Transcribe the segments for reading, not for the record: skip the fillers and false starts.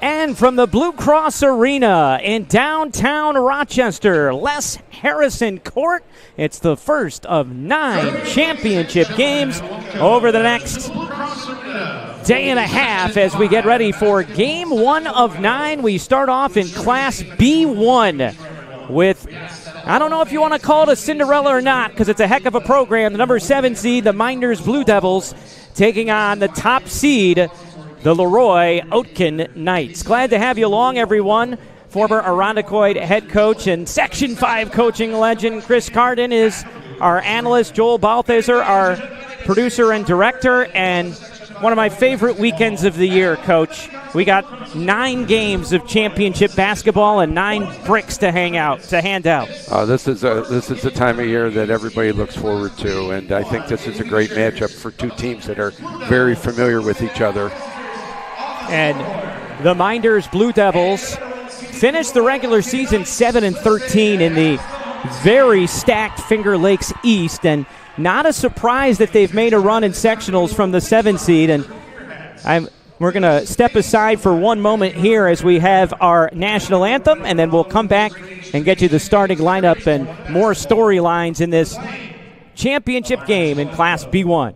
And from the Blue Cross Arena in downtown Rochester, Les Harrison Court, it's the first of 9 championship games over the next day and a half as we get ready for game 1 of 9. We start off in Class B1 with, I don't know if you want to call it a Cinderella or not, because it's a heck of a program. The number 7 seed, the Mynderse Blue Devils, taking on the top seed, the Leroy Oatkin Knights. Glad to have you along, everyone. Former Irondequoit head coach and Section 5 coaching legend Chris Carden is our analyst. Joel Balthazar, our producer and director, and one of my favorite weekends of the year, Coach. We got 9 games of championship basketball and 9 bricks to hand out. This is the time of year that everybody looks forward to, and I think this is a great matchup for 2 teams that are very familiar with each other. And the Mynderse Blue Devils finished the regular season 7-13 in the very stacked Finger Lakes East, and not a surprise that they've made a run in sectionals from the 7 seed. And we're going to step aside for one moment here as we have our national anthem, and then we'll come back and get you the starting lineup and more storylines in this championship game in Class B1.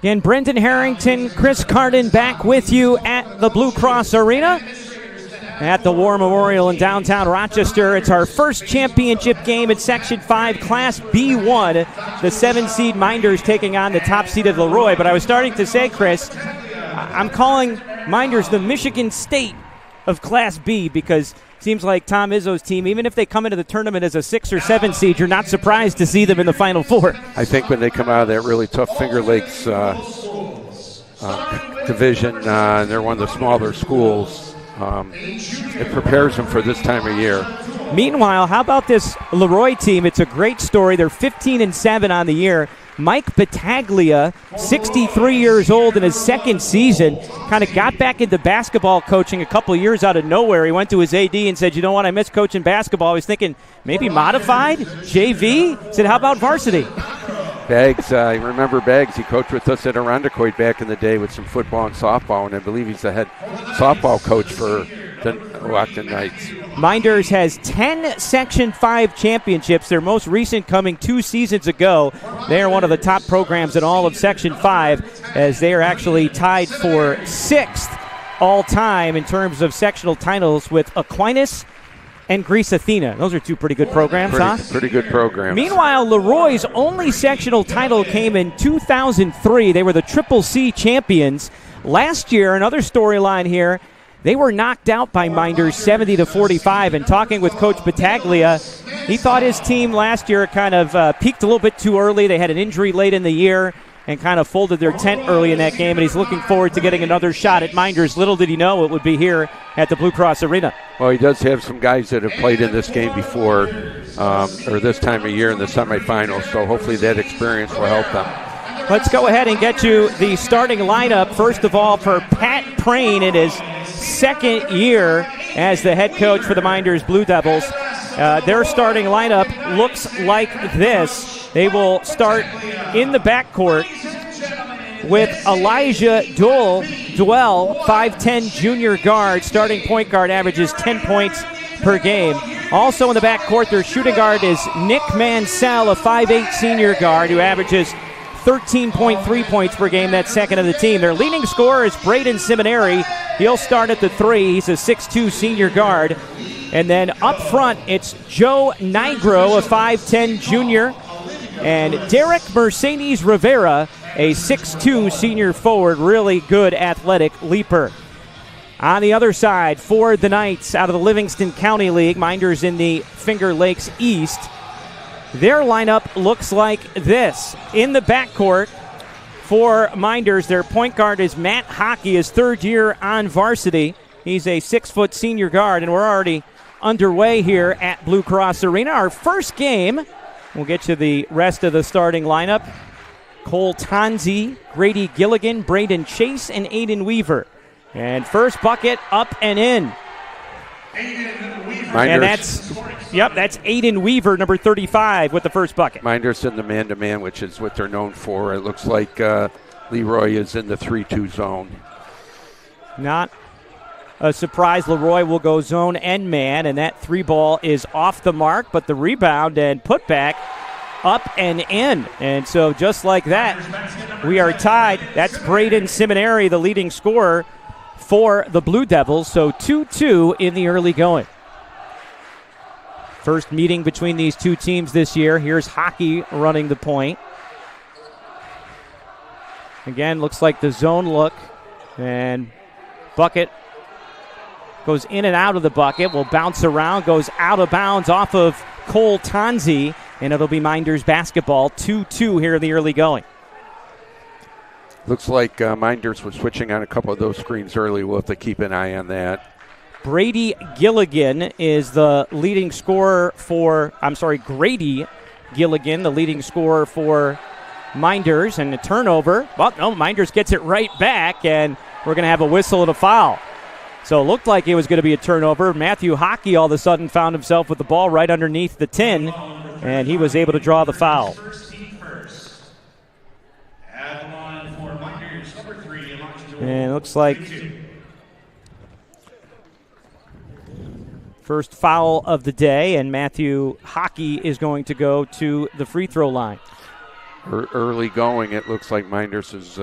Again, Brendan Harrington, Chris Carden back with you at the Blue Cross Arena at the War Memorial in downtown Rochester. It's our first championship game at Section 5, Class B1. The 7 seed Mynderse taking on the top seed of Leroy. But I was starting to say, Chris, I'm calling Mynderse the Michigan State of Class B, because it seems like Tom Izzo's team, even if they come into the tournament as a 6 or 7 seed, you're not surprised to see them in the Final Four. I think when they come out of that really tough Finger Lakes division, and they're one of the smaller schools, it prepares them for this time of year. Meanwhile, how about this Leroy team? It's a great story. They're 15-7 on the year. Mike Battaglia, 63 years old in his second season, kind of got back into basketball coaching a couple of years out of nowhere. He went to his AD and said, you know what, I miss coaching basketball. I was thinking maybe modified, JV. He said, how about varsity? Baggs, I remember Baggs. He coached with us at Irondequoit back in the day with some football and softball, and I believe he's the head softball coach for the Oatkin Knights. Mynderse has 10 Section 5 championships, their most recent coming 2 seasons ago. They are one of the top programs in all of Section 5, as they are actually tied for 6th all-time in terms of sectional titles with Aquinas and Greece Athena. Those are 2 pretty good programs, Pretty good programs. Meanwhile, Leroy's only sectional title came in 2003. They were the Triple C champions. Last year, another storyline here, they were knocked out by Mynderse 70-45, and talking with Coach Battaglia, he thought his team last year kind of peaked a little bit too early. They had an injury late in the year and kind of folded their tent early in that game, and he's looking forward to getting another shot at Mynderse. Little did he know it would be here at the Blue Cross Arena. Well, he does have some guys that have played in this game before, or this time of year in the semifinals, so hopefully that experience will help them. Let's go ahead and get you the starting lineup. First of all, for Pat Prain in his second year as the head coach for the Mynderse Blue Devils. Their starting lineup looks like this. They will start in the backcourt with Elijah Duell, 5'10 junior guard, starting point guard, averages 10 points per game. Also in the backcourt, their shooting guard is Nick Mansell, a 5'8 senior guard who averages 13.3 points per game. That's second of the team. Their leading scorer is Braden Seminary. He'll start at the 3. He's a 6'2 senior guard. And then up front, it's Joe Nigro, a 5'10 junior, and Derek Mercedes Rivera, a 6'2 senior forward, really good athletic leaper. On the other side, for the Knights out of the Livingston County League, Mynderse in the Finger Lakes East, their lineup looks like this. In the backcourt for Mynderse, their point guard is Matt Hockey, his third year on varsity. He's a 6-foot senior guard, and we're already underway here at Blue Cross Arena. Our first game, we'll get you the rest of the starting lineup. Cole Tonzi, Grady Gilligan, Braden Chase, and Aiden Weaver. And first bucket up and in. And that's Aiden Weaver, number 35, with the first bucket. Mynderse in the man-to-man, which is what they're known for. It looks like Leroy is in the 3-2 zone. Not a surprise. Leroy will go zone and man, and that 3 ball is off the mark, but the rebound and putback up and in. And so just like that, we are tied. That's Braden Seminary, the leading scorer for the Blue Devils. So 2-2 in the early going. First meeting between these two teams this year. Here's Hockey running the point. Again, looks like the zone look. And bucket goes in and out of the bucket. Will bounce around, goes out of bounds off of Cole Tonzi. And it'll be Mynderse basketball, 2-2 here in the early going. Looks like Mynderse was switching on a couple of those screens early. We'll have to keep an eye on that. Grady Gilligan, the leading scorer for Mynderse, and a turnover. Well, no, Mynderse gets it right back, and we're going to have a whistle and a foul. So it looked like it was going to be a turnover. Matthew Hockey all of a sudden found himself with the ball right underneath the tin, and he was able to draw the foul. And it looks like first foul of the day, and Matthew Hockey is going to go to the free throw line. Early going, it looks like Mynderse is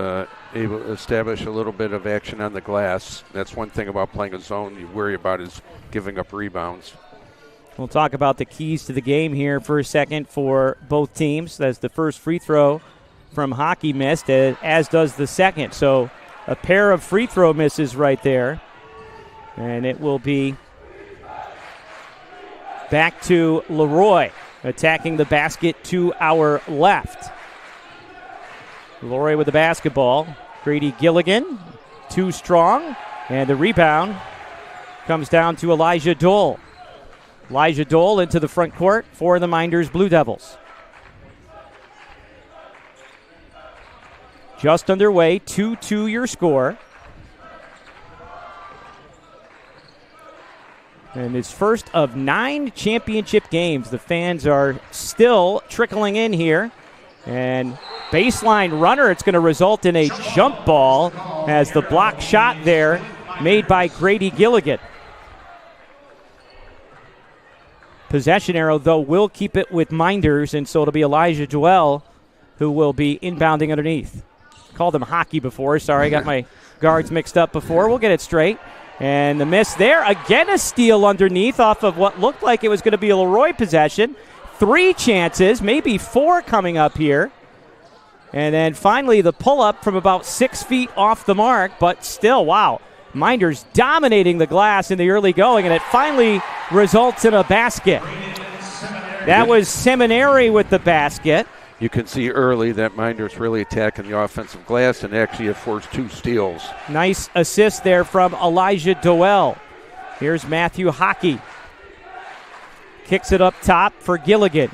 able to establish a little bit of action on the glass. That's one thing about playing a zone you worry about is giving up rebounds. We'll talk about the keys to the game here for a second for both teams. That's the first free throw from Hockey missed, as does the second. So a pair of free throw misses right there. And it will be back to Leroy, attacking the basket to our left. Leroy with the basketball. Grady Gilligan, too strong. And the rebound comes down to Elijah Duell. Elijah Duell into the front court for the Mynderse Blue Devils. Just underway, 2-2 your score. And his first of 9 championship games. The fans are still trickling in here. And baseline runner, it's going to result in a jump ball as the block shot there made by Grady Gilligan. Possession arrow, though, will keep it with Mynderse, and so it'll be Elijah Duell who will be inbounding underneath. Called him Hockey before. Sorry, got my guards mixed up before. We'll get it straight. And the miss there. Again, a steal underneath off of what looked like it was going to be a Leroy possession. 3 chances, maybe 4 coming up here. And then finally the pull-up from about 6 feet off the mark, but still, wow. Mynderse dominating the glass in the early going, and it finally results in a basket. That was Seminary with the basket. You can see early that Mynderse really attacking the offensive glass and actually have forced 2 steals. Nice assist there from Elijah Duell. Here's Matthew Hockey. Kicks it up top for Gilligan.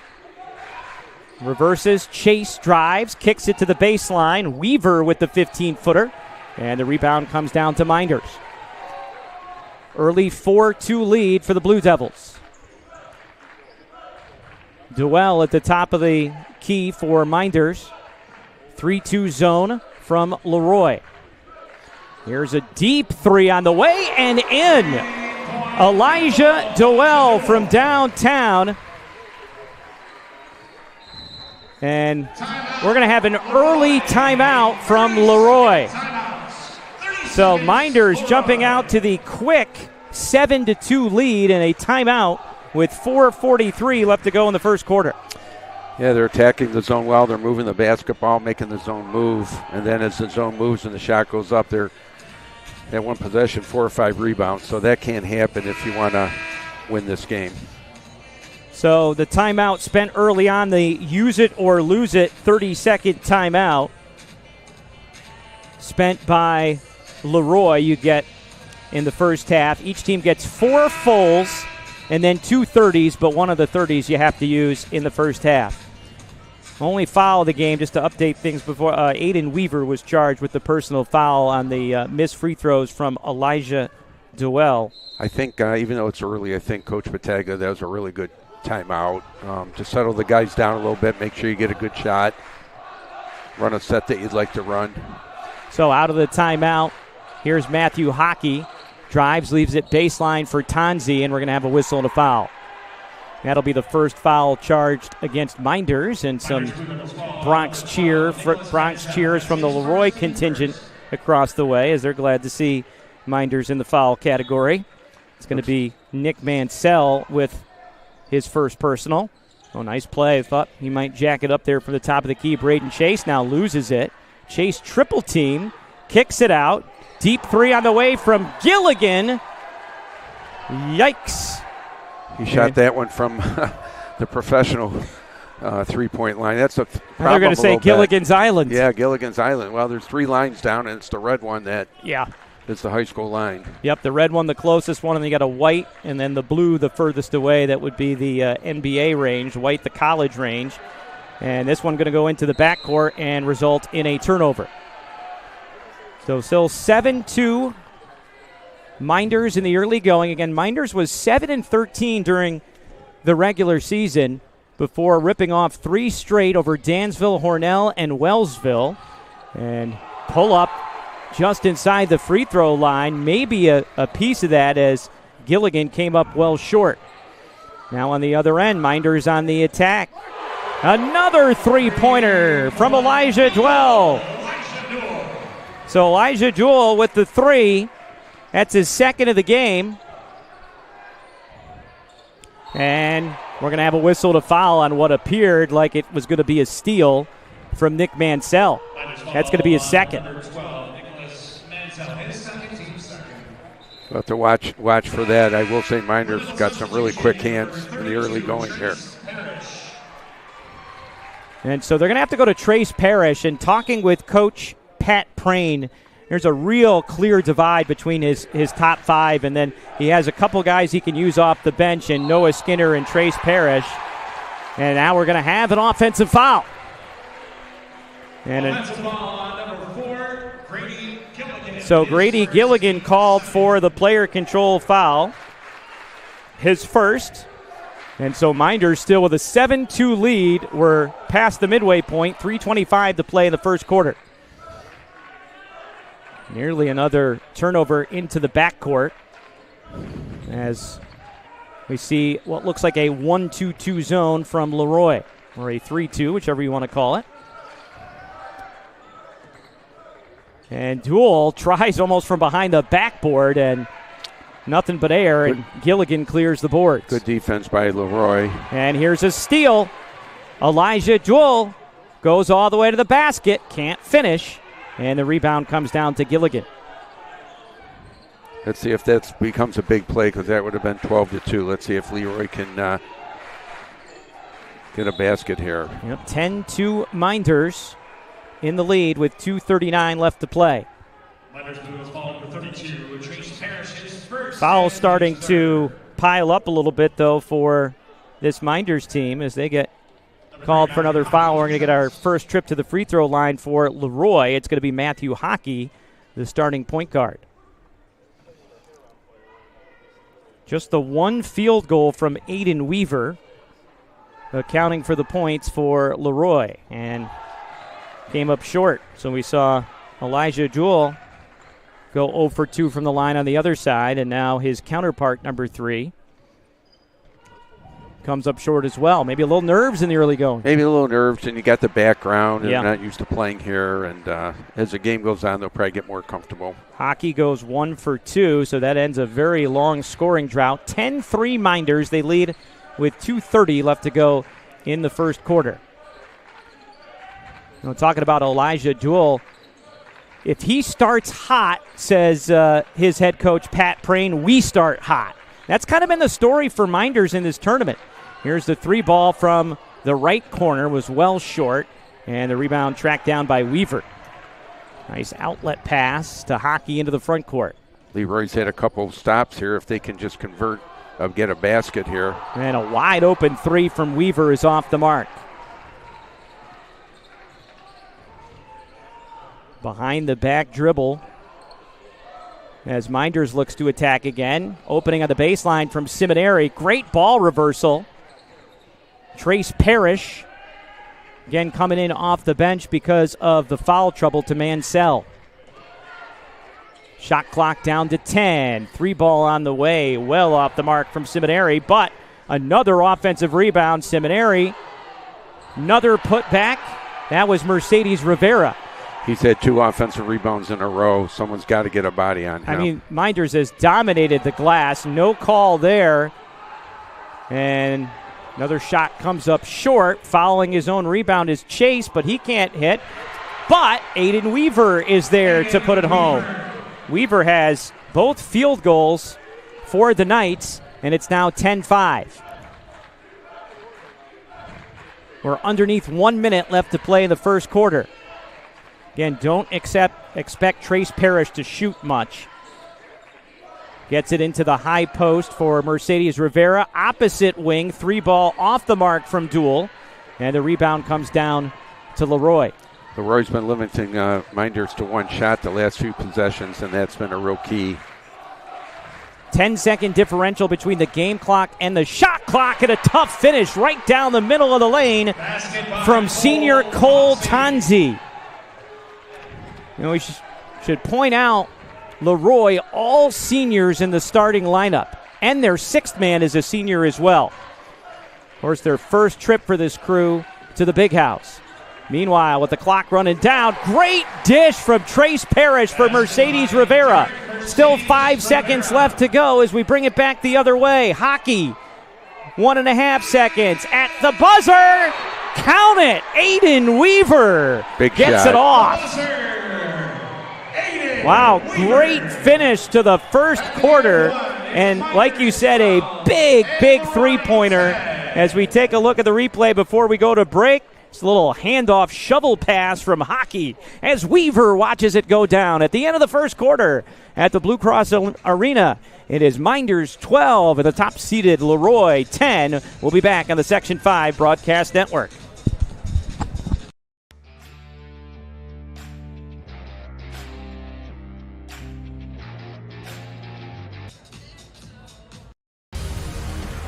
Reverses, Chase drives, kicks it to the baseline. Weaver with the 15-footer. And the rebound comes down to Mynderse. Early 4-2 lead for the Blue Devils. Duell at the top of the key for Mynderse. 3-2 zone from Leroy. Here's a deep three on the way and in. Elijah Doell from downtown. And we're going to have an early timeout from Leroy. So Mynderse jumping out to the quick 7-2 lead and a timeout with 4:43 left to go in the first quarter. Yeah, they're attacking the zone well. They're moving the basketball, making the zone move. And then as the zone moves and the shot goes up, they're at one possession, 4 or 5 rebounds. So that can't happen if you want to win this game. So the timeout spent early on, the use it or lose it 30-second timeout spent by Leroy. You get in the first half. Each team gets 4 fulls and then 2 30s, but one of the 30s you have to use in the first half. Only foul of the game, just to update things before, Aiden Weaver was charged with the personal foul on the missed free throws from Elijah Doell. I think even though it's early, I think Coach Battaglia, that was a really good timeout to settle the guys down a little bit, make sure you get a good shot, run a set that you'd like to run. So out of the timeout, here's Matthew Hockey. Drives, leaves it baseline for Tanzi, and we're going to have a whistle and a foul. That'll be the first foul charged against Mynderse, and some Bronx cheers from the Leroy contingent across the way, as they're glad to see Mynderse in the foul category. It's going to be Nick Mansell with his first personal. Oh, nice play. I thought he might jack it up there from the top of the key. Braden Chase now loses it. Chase triple team, kicks it out. Deep three on the way from Gilligan. Yikes. He shot that one from the professional three-point line. That's a problem. They're going to say Gilligan's Island. Yeah, Gilligan's Island. Well, there's 3 lines down, and it's the red one that is the high school line. Yep, the red one, the closest one, and then you got a white, and then the blue, the furthest away. That would be the NBA range, white, the college range. And this one going to go into the backcourt and result in a turnover. So still 7-2 Mynderse in the early going. Again, Mynderse was 7-13 during the regular season before ripping off 3 straight over Dansville, Hornell, and Wellsville. And pull up just inside the free throw line. Maybe a piece of that as Gilligan came up well short. Now on the other end, Mynderse on the attack. Another three-pointer from Elijah Doell. So Elijah Doell with the 3. That's his second of the game. And we're going to have a whistle to foul on what appeared like it was going to be a steal from Nick Mansell. That's going to be his second. We'll have to watch for that. I will say Mynderse got some really quick hands in the early going here. And so they're going to have to go to Trace Parrish, and talking with Coach Pat Prain, there's a real clear divide between his top 5, and then he has a couple guys he can use off the bench in Noah Skinner and Trace Parrish. And now we're going to have an offensive foul. And offensive foul on number 4, Grady Gilligan. So Grady Gilligan called for the player control foul, his first. And so Mynderse still with a 7-2 lead. We're past the midway point, 3:25 to play in the first quarter. Nearly another turnover into the backcourt as we see what looks like a 1-2-2 zone from Leroy, or a 3-2, whichever you want to call it. And Doell tries almost from behind the backboard, and nothing but air, and Gilligan clears the boards. Good defense by Leroy. And here's a steal. Elijah Doell goes all the way to the basket, can't finish, and the rebound comes down to Gilligan. Let's see if that becomes a big play, because that would have been 12-2. Let's see if Leroy can get a basket here. Yep, 10-2 Mynderse in the lead with 2:39 left to play. Foul starting to pile up a little bit, though, for this Mynderse team as they get called for another foul. We're going to get our first trip to the free throw line for Leroy. It's going to be Matthew Hockey, the starting point guard. Just the one field goal from Aiden Weaver, accounting for the points for Leroy, and came up short. So we saw Elijah Jewell go 0 for 2 from the line on the other side, and now his counterpart, number 3, comes up short as well. Maybe a little nerves in the early going. Maybe a little nerves, and you got the background, and they're not used to playing here. And as the game goes on, they'll probably get more comfortable. Hockey goes 1 for 2, so that ends a very long scoring drought. 10-3 Minders. They lead with 2:30 left to go in the first quarter. Talking about Elijah Jewell, if he starts hot, says his head coach Pat Prain, we start hot. That's kind of been the story for Minders in this tournament. Here's the 3 ball from the right corner, was well short, and the rebound tracked down by Weaver. Nice outlet pass to Hockey into the front court. Leroy's had a couple of stops here. If they can just convert, get a basket here. And a wide open 3 from Weaver is off the mark. Behind the back dribble as Minders looks to attack again. Opening on the baseline from Seminary. Great ball reversal. Trace Parrish, again coming in off the bench because of the foul trouble to Mansell. Shot clock down to 10. 3 ball on the way, well off the mark from Seminary, but another offensive rebound. Seminary, another putback. That was Mercedes Rivera. He's had 2 offensive rebounds in a row. Someone's got to get a body on him. I mean, Minders has dominated the glass. No call there. And another shot comes up short. Fouling his own rebound is Chase, but he can't hit. But Aiden Weaver is there to put it home. Weaver has both field goals for the Knights, and it's now 10-5. We're underneath 1 minute left to play in the first quarter. Again, don't expect Trace Parrish to shoot much. Gets it into the high post for Mercedes Rivera. Opposite wing, 3 ball off the mark from Duel. And the rebound comes down to Leroy. Leroy's been limiting Minders to 1 shot the last few possessions, and that's been a real key. 10-second differential between the game clock and the shot clock, and a tough finish right down the middle of the lane from senior Cole Tanzi. We should point out Leroy, all seniors in the starting lineup, and their 6th man is a senior as well. Of course, their first trip for this crew to the big house. Meanwhile, with the clock running down, great dish from Trace Parrish for Mercedes Rivera. Still 5 seconds left to go as we bring it back the other way. Hockey, 1.5 seconds at the buzzer. Count it. Aiden Weaver gets it off. Wow, great finish to the first quarter. And like you said, a big 3-pointer. As we take a look at the replay before we go to break, it's a little handoff shovel pass from Hockey as Weaver watches it go down at the end of the first quarter at the Blue Cross Arena. It is Minders 12 and the top-seeded Leroy 10. We'll be back on the Section 5 Broadcast Network.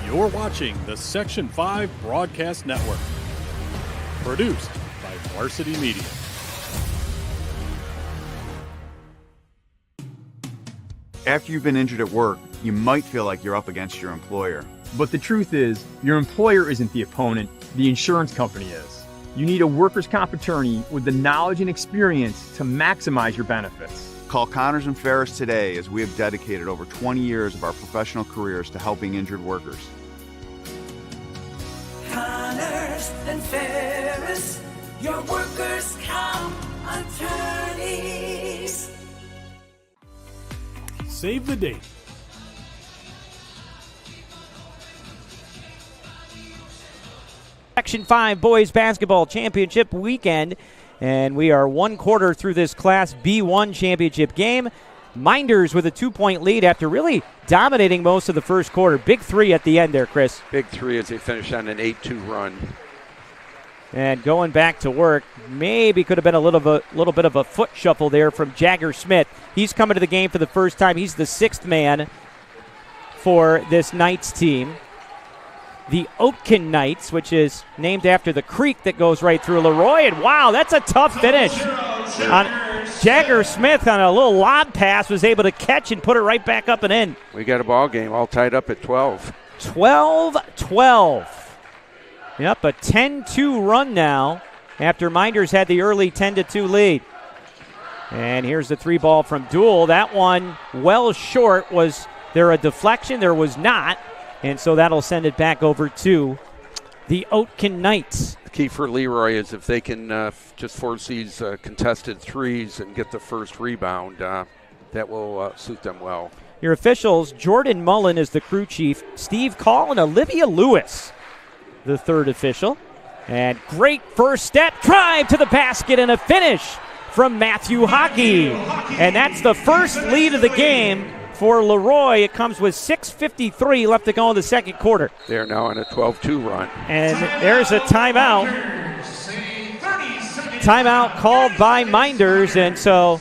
You're watching the Section 5 Broadcast Network. Produced by Varsity Media. After you've been injured at work, you might feel like you're up against your employer. But the truth is, your employer isn't the opponent, the insurance company is. You need a workers' comp attorney with the knowledge and experience to maximize your benefits. Call Connors and Ferris today, as we have dedicated over 20 years of our professional careers to helping injured workers. Connors and Ferris, your workers' comp attorneys. Save the date. Section 5 Boys Basketball Championship weekend, and we are 1 quarter through this Class B1 championship game. Minders with a 2-point lead after really dominating most of the first quarter. Big 3 at the end there, Chris. Big 3 as they finish on an 8-2 run. And going back to work, maybe could have been a little bit of a foot shuffle there from Jagger Smith. He's coming to the game for the first time. He's the 6th man for this Knights team. The Oatkin Knights, which is named after the creek that goes right through Leroy. And wow, that's a tough finish Jagger Smith on a little lob pass was able to catch and put it right back up and in. We got a ball game all tied up at 12. 12-12. Yep, a 10-2 run now after Mynderse had the early 10-2 lead. And here's the 3 ball from Duell. That one well short. Was there a deflection? There was not. And so that'll send it back over to the Oatkin Knights. The key for Leroy is if they can just force these contested threes and get the first rebound, that will suit them well. Your officials, Jordan Mullen is the crew chief, Steve Call and Olivia Lewis, the third official. And great first step, drive to the basket and a finish from Matthew Hockey. And that's the first lead of the game for Leroy. It comes with 6:53 left to go in the second quarter. They're now on a 12-2 run. And there's a timeout. Timeout called by Mynderse, and so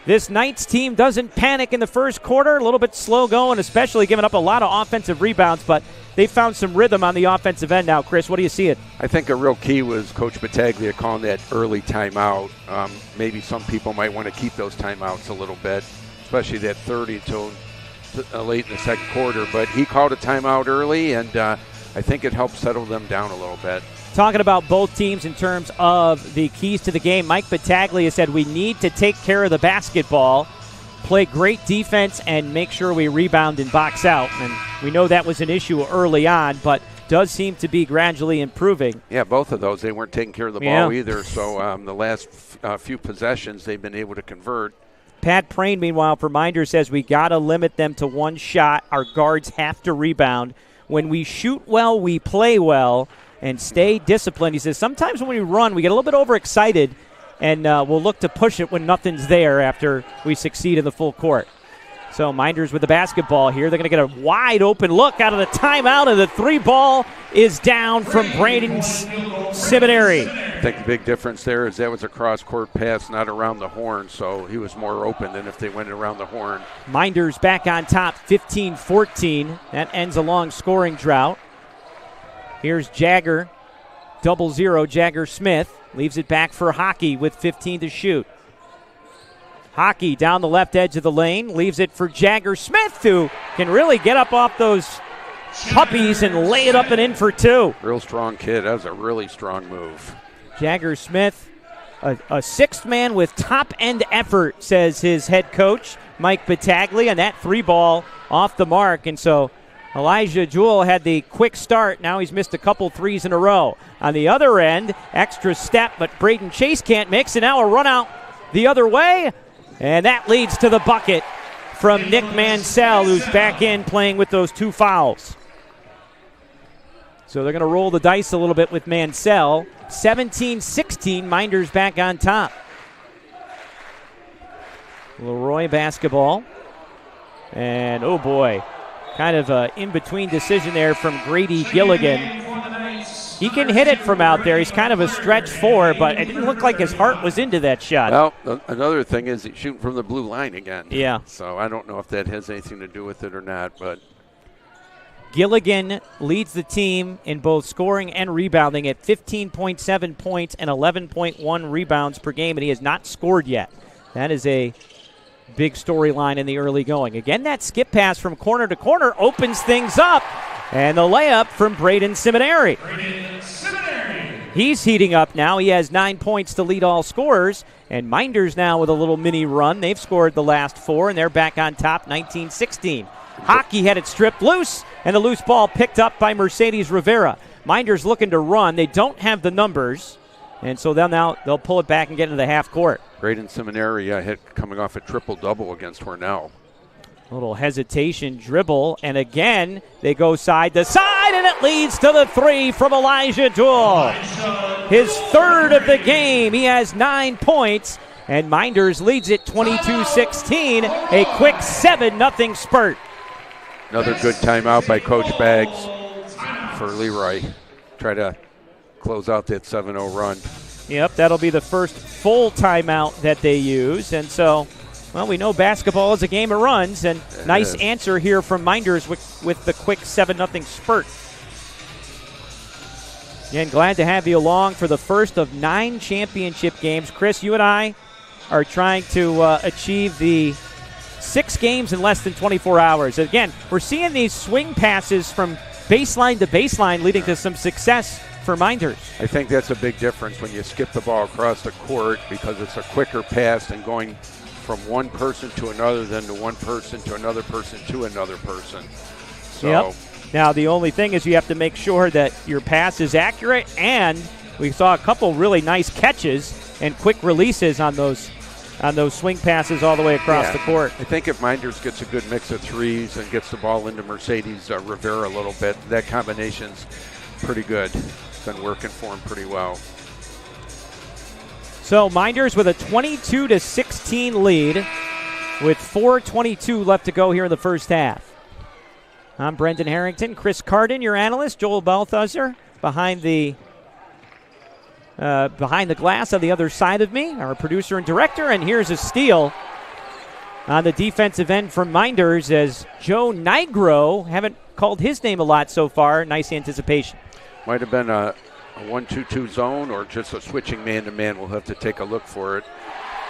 this Knights team doesn't panic in the first quarter. A little bit slow going, especially giving up a lot of offensive rebounds, but they found some rhythm on the offensive end now. Chris, what do you see it? I think a real key was Coach Battaglia calling that early timeout. Maybe some people might want to keep those timeouts a little bit, especially that 30 until late in the second quarter. But he called a timeout early, and I think it helped settle them down a little bit. Talking about both teams in terms of the keys to the game, Mike Battaglia said we need to take care of the basketball, play great defense, and make sure we rebound and box out. And we know that was an issue early on, but does seem to be gradually improving. Yeah, both of those. They weren't taking care of the ball either. So the last few possessions they've been able to convert. Pat Prain, meanwhile, for Mynderse, says we got to limit them to one shot. Our guards have to rebound. When we shoot well, we play well. And stay disciplined. He says sometimes when we run, we get a little bit overexcited, and we'll look to push it when nothing's there after we succeed in the full court. So Mynderse with the basketball here. They're going to get a wide open look out of the timeout, and the 3 ball is down from Braden Seminary. I think the big difference there is that was a cross-court pass, not around the horn, so he was more open than if they went around the horn. Mynderse back on top, 15-14. That ends a long scoring drought. Here's Jagger, 0-0, Jagger Smith. Leaves it back for Hockey with 15 to shoot. Hockey down the left edge of the lane. Leaves it for Jagger Smith, who can really get up off those puppies and lay it up and in for 2. Real strong kid. That was a really strong move. Jagger Smith, a sixth man with top-end effort, says his head coach, Mike Battaglia, and that 3 ball off the mark. And so Elijah Duell had the quick start. Now he's missed a couple threes in a row. On the other end, extra step, but Braden Chase can't mix, and now a run out the other way. And that leads to the bucket from Nick Mansell, who's back in playing with those 2 fouls. So they're going to roll the dice a little bit with Mansell. 17-16, Mynderse back on top. Leroy basketball. And, oh boy, kind of an in-between decision there from Grady Gilligan. He can hit it from out there. He's kind of a stretch 4, but it didn't look like his heart was into that shot. Well, another thing is he's shooting from the blue line again. Yeah. So I don't know if that has anything to do with it or not, but Gilligan leads the team in both scoring and rebounding at 15.7 points and 11.1 rebounds per game, and he has not scored yet. That is a big storyline in the early going. Again, that skip pass from corner to corner opens things up, and the layup from Braden Seminary. He's heating up now. He has 9 points to lead all scorers, and Mynderse now with a little mini run. They've scored the last 4, and they're back on top, 19-16. Hockey had it stripped loose, and the loose ball picked up by Mercedes Rivera. Mynderse looking to run. They don't have the numbers, and so they'll pull it back and get into the half court. Braden Seminary coming off a triple-double against Hornell. A little hesitation, dribble, and again, they go side to side, and it leads to the 3 from Elijah Duell. His 3rd of the game. He has 9 points, and Mynderse leads it 22-16, a quick 7-0 spurt. Another good timeout by Coach Baggs for Leroy. Try to close out that 7-0 run. Yep, that'll be the first full timeout that they use. And so, well, we know basketball is a game of runs, and nice answer here from Mynderse with the quick 7-0 spurt. Again, glad to have you along for the first of 9 championship games. Chris, you and I are trying to achieve the 6 games in less than 24 hours. Again, we're seeing these swing passes from baseline to baseline leading to some success for Mynderse. I think that's a big difference when you skip the ball across the court because it's a quicker pass than going from one person to another, then to one person to another person to another person. So, yep. Now, the only thing is you have to make sure that your pass is accurate, and we saw a couple really nice catches and quick releases on those swing passes all the way across the court. I think if Mynderse gets a good mix of threes and gets the ball into Mercedes Rivera a little bit, that combination's pretty good. It's been working for him pretty well. So Mynderse with a 22-16 lead with 4:22 left to go here in the first half. I'm Brendan Harrington, Chris Carden, your analyst, Joel Balthazar behind the glass on the other side of me, our producer and director, and here's a steal on the defensive end from Mynderse as Joe Nigro, haven't called his name a lot so far, nice anticipation. Might have been a 1-2-2 zone or just a switching man-to-man. We'll have to take a look for it.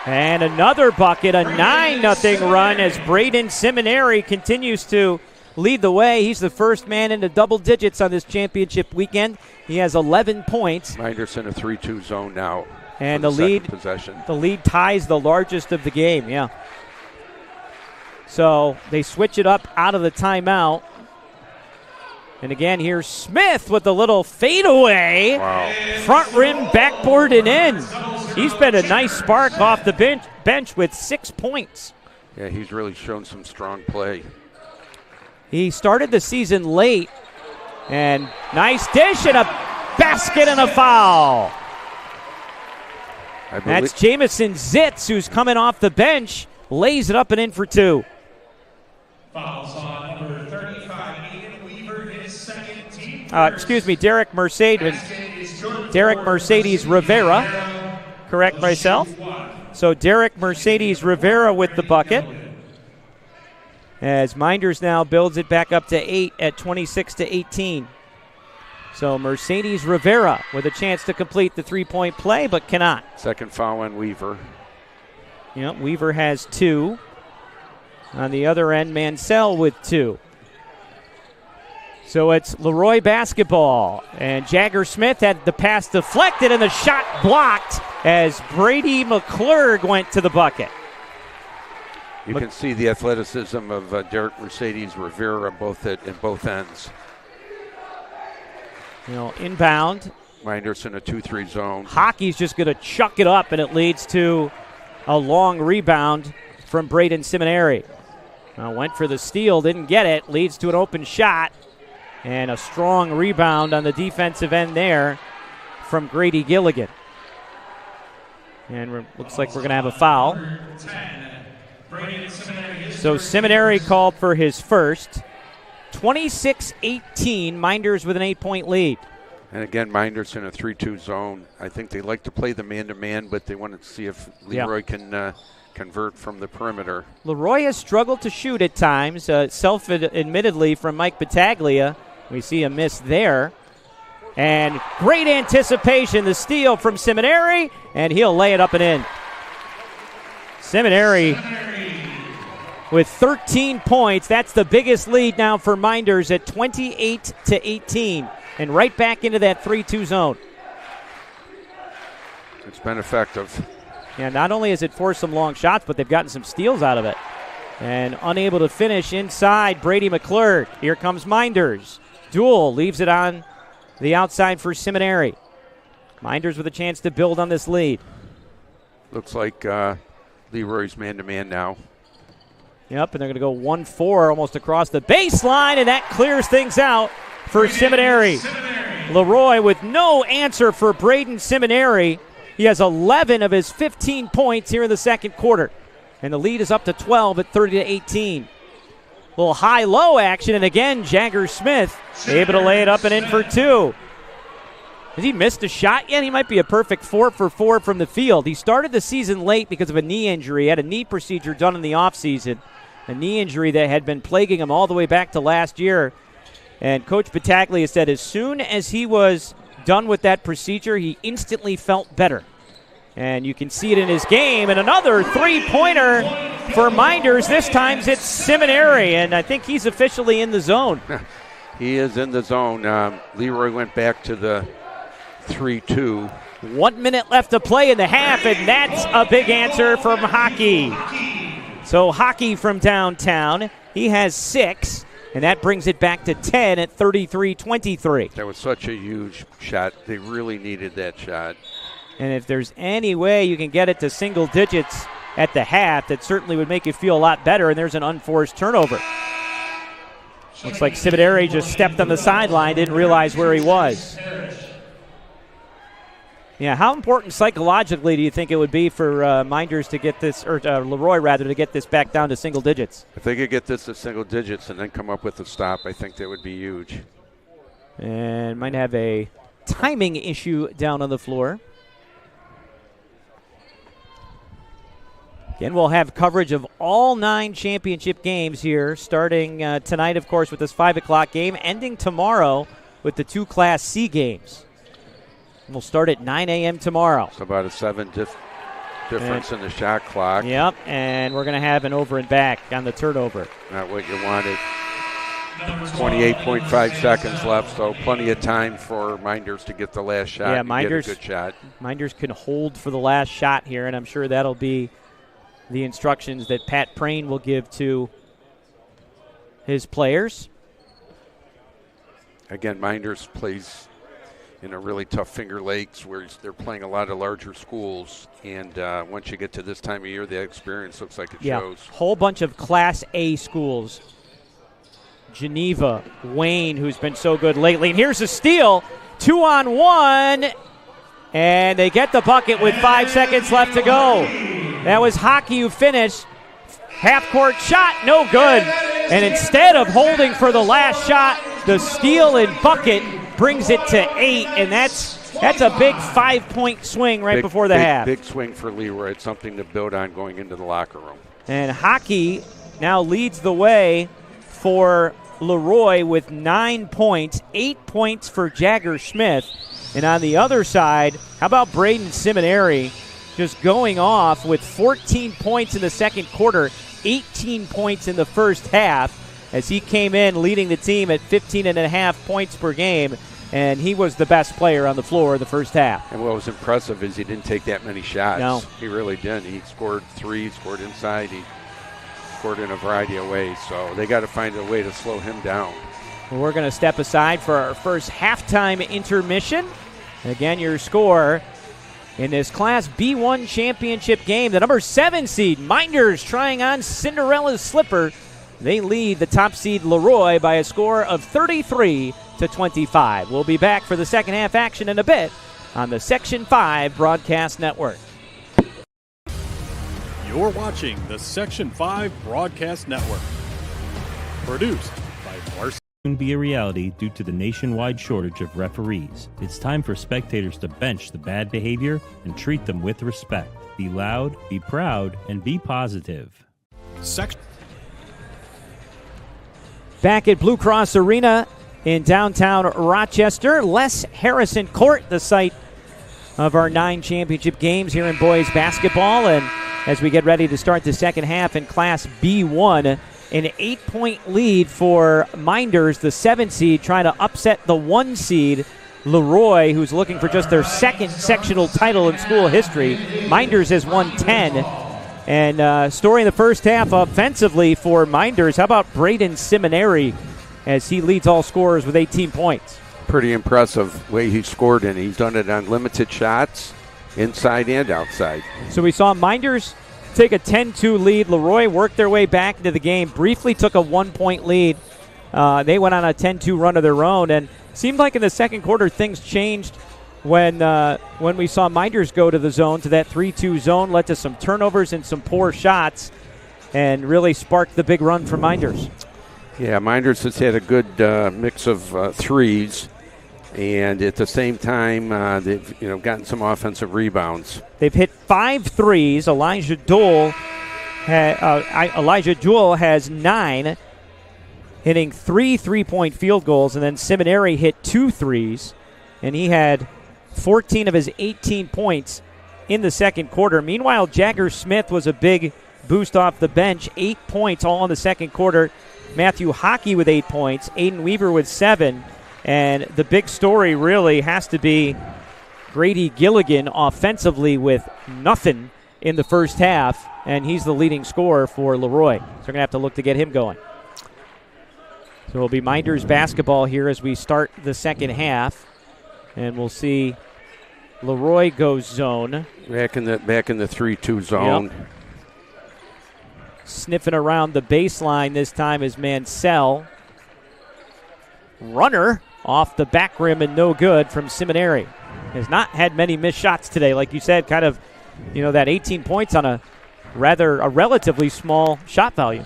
And another bucket, a 9-0 run as Braden Seminary continues to lead the way. He's the first man into double digits on this championship weekend. He has 11 points. Mynderse in a 3-2 zone now. And the lead ties the largest of the game, yeah. So they switch it up out of the timeout. And again, here's Smith with a little fadeaway. Wow. Front rim, backboard, and in. He's been a nice spark off the bench with 6 points. Yeah, he's really shown some strong play. He started the season late. And nice dish and a basket and a foul. That's Jamison Zitz, who's coming off the bench. Lays it up and in for 2. Fouls on number 35, Ian Weaver, his second team. Derek Mercedes Rivera. Correct myself. So Derek Mercedes Rivera with the bucket. As Mynderse now builds it back up to 8 at 26-18. So Mercedes Rivera with a chance to complete the 3-point play, but cannot. Second foul on Weaver. Yep, Weaver has 2. On the other end, Mansell with 2. So it's Leroy basketball. And Jagger Smith had the pass deflected and the shot blocked as Brady McClurg went to the bucket. You can see the athleticism of Derek Mercedes Rivera in both ends. Inbound. Mynderse in a 2-3 zone. Hockey's just going to chuck it up, and it leads to a long rebound from Braden Seminary. Went for the steal, didn't get it. Leads to an open shot, and a strong rebound on the defensive end there from Grady Gilligan. And looks like we're going to have a foul. So Seminary called for his first. 26-18, Mynderse with an 8-point lead. And again, Mynderse in a 3-2 zone. I think they like to play the man-to-man, but they want to see if Leroy can convert from the perimeter. Leroy has struggled to shoot at times, self-admittedly from Mike Battaglia. We see a miss there. And great anticipation, the steal from Seminary, and he'll lay it up and in. Seminary with 13 points. That's the biggest lead now for Mynderse at 28-18, and right back into that 3-2 zone. It's been effective. Yeah, not only has it forced some long shots, but they've gotten some steals out of it. And unable to finish inside, Brady McClurg. Here comes Mynderse. Duel leaves it on the outside for Seminary. Mynderse with a chance to build on this lead. Looks like Leroy's man-to-man now. Yep, and they're going to go 1-4 almost across the baseline, and that clears things out for Seminary. Leroy with no answer for Braden Seminary. He has 11 of his 15 points here in the second quarter. And the lead is up to 12 at 30-18. Little high-low action, and again, Jagger Smith able to lay it up and in for 2. Has he missed a shot yet? He might be a perfect 4 for 4 from the field. He started the season late because of a knee injury. He had a knee procedure done in the offseason, a knee injury that had been plaguing him all the way back to last year. And Coach Battaglia said as soon as he was done with that procedure, he instantly felt better. And you can see it in his game. And another three-pointer for Mynderse. This time it's Seminary, and I think he's officially in the zone. He is in the zone. Leroy went back to the 3-2. 1 minute left to play in the half, and that's a big answer from Hockey. So Hockey from downtown, he has 6, and that brings it back to 10 at 33-23. That was such a huge shot. They really needed that shot. And if there's any way you can get it to single digits at the half, that certainly would make you feel a lot better, and there's an unforced turnover. Looks like Seminary just stepped on the sideline, didn't realize where he was. Yeah, how important psychologically do you think it would be for Mynderse to get this, or Leroy rather, to get this back down to single digits? If they could get this to single digits and then come up with a stop, I think that would be huge. And might have a timing issue down on the floor. Again, we'll have coverage of all 9 championship games here, starting tonight, of course, with this 5 o'clock game, ending tomorrow with the 2 Class C games. We'll start at 9 a.m. tomorrow. It's about a 7 difference in the shot clock. Yep, and we're going to have an over and back on the turnover. Not what you wanted. 28.5 seconds left, so plenty of time for Mynderse to get the last shot and get a good shot. Mynderse can hold for the last shot here, and I'm sure that'll be the instructions that Pat Prain will give to his players. Again, Mynderse plays in a really tough Finger Lakes where they're playing a lot of larger schools, and once you get to this time of year, the experience looks like it shows. Whole bunch of Class A schools. Geneva, Wayne, who's been so good lately. And here's a steal, 2-on-1, and they get the bucket with 5 seconds left to go. That was Hockey who finished. Half-court shot, no good. And instead of holding for the last shot, the steal and bucket brings it to 8, and that's a big 5-point swing before the half. Big swing for Leroy. It's something to build on going into the locker room. And Hockey now leads the way for Leroy with 9 points, 8 points for Jagger Smith. And on the other side, how about Braden Seminary just going off with 14 points in the second quarter, 18 points in the first half, as he came in leading the team at 15.5 points per game, and he was the best player on the floor in the first half. And what was impressive is he didn't take that many shots. No. He really didn't. He scored 3, scored inside, he scored in a variety of ways, so they got to find a way to slow him down. Well, we're going to step aside for our first halftime intermission. Again, your score in this Class B1 championship game, the number 7 seed, Mynderse, trying on Cinderella's slipper. They lead the top seed Leroy by a score of 33-25. We'll be back for the second half action in a bit on the Section 5 Broadcast Network. You're watching the Section 5 Broadcast Network. Produced by Varsity. Soon be a reality due to the nationwide shortage of referees. It's time for spectators to bench the bad behavior and treat them with respect. Be loud, be proud, and be positive. Back at Blue Cross Arena in downtown Rochester, Les Harrison Court, the site of our 9 championship games here in boys basketball. And as we get ready to start the second half in Class B1, an 8-point lead for Mynderse, the 7 seed, trying to upset the 1 seed, Leroy, who's looking for just their second sectional title in school history. Mynderse has won 10. And story in the first half offensively for Mynderse. How about Braden Seminary as he leads all scorers with 18 points? Pretty impressive way he scored, and he's done it on limited shots, inside and outside. So we saw Mynderse take a 10-2 lead. Leroy worked their way back into the game, briefly took a 1-point lead. They went on a 10-2 run of their own, and seemed like in the second quarter things changed when we saw Mynderse go to the zone, to that 3-2 zone, led to some turnovers and some poor shots, and really sparked the big run for Mynderse. Yeah, Mynderse has had a good mix of threes, and at the same time, they've gotten some offensive rebounds. They've hit 5 threes. Elijah Jewell has 9, hitting 3 3-point field goals, and then Seminary hit 2 threes, and he had 14 of his 18 points in the second quarter. Meanwhile, Jagger Smith was a big boost off the bench. 8 points all in the second quarter. Matthew Hockey with 8 points. Aiden Weaver with 7. And the big story really has to be Grady Gilligan offensively with nothing in the first half. And he's the leading scorer for Leroy. So we're going to have to look to get him going. So it'll be Mynderse basketball here as we start the second half. And we'll see Leroy goes zone. Back in the 3-2 zone. Yep. Sniffing around the baseline this time is Mansell. Runner off the back rim and no good from Seminary. Has not had many missed shots today. Like you said, kind of, that 18 points on a relatively small shot value.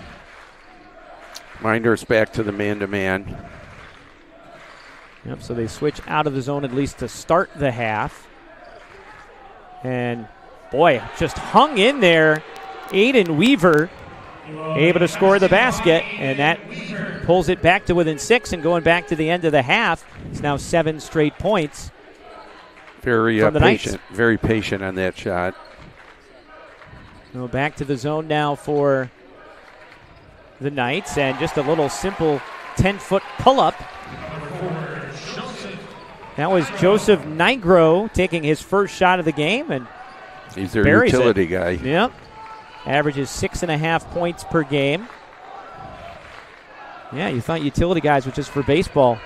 Mynderse back to the man-to-man. Yep, so they switch out of the zone at least to start the half. And, boy, just hung in there. Aiden Weaver able to score the basket, and that pulls it back to within 6, and going back to the end of the half, it's now 7 straight points. Very from the patient, Knights. very patient on that shot. So back to the zone now for the Knights, and just a little simple 10-foot pull-up. That was Joseph Nigro taking his first shot of the game, and he's their utility guy. Yep. Averages 6.5 points per game. Yeah, you thought utility guys were just for baseball.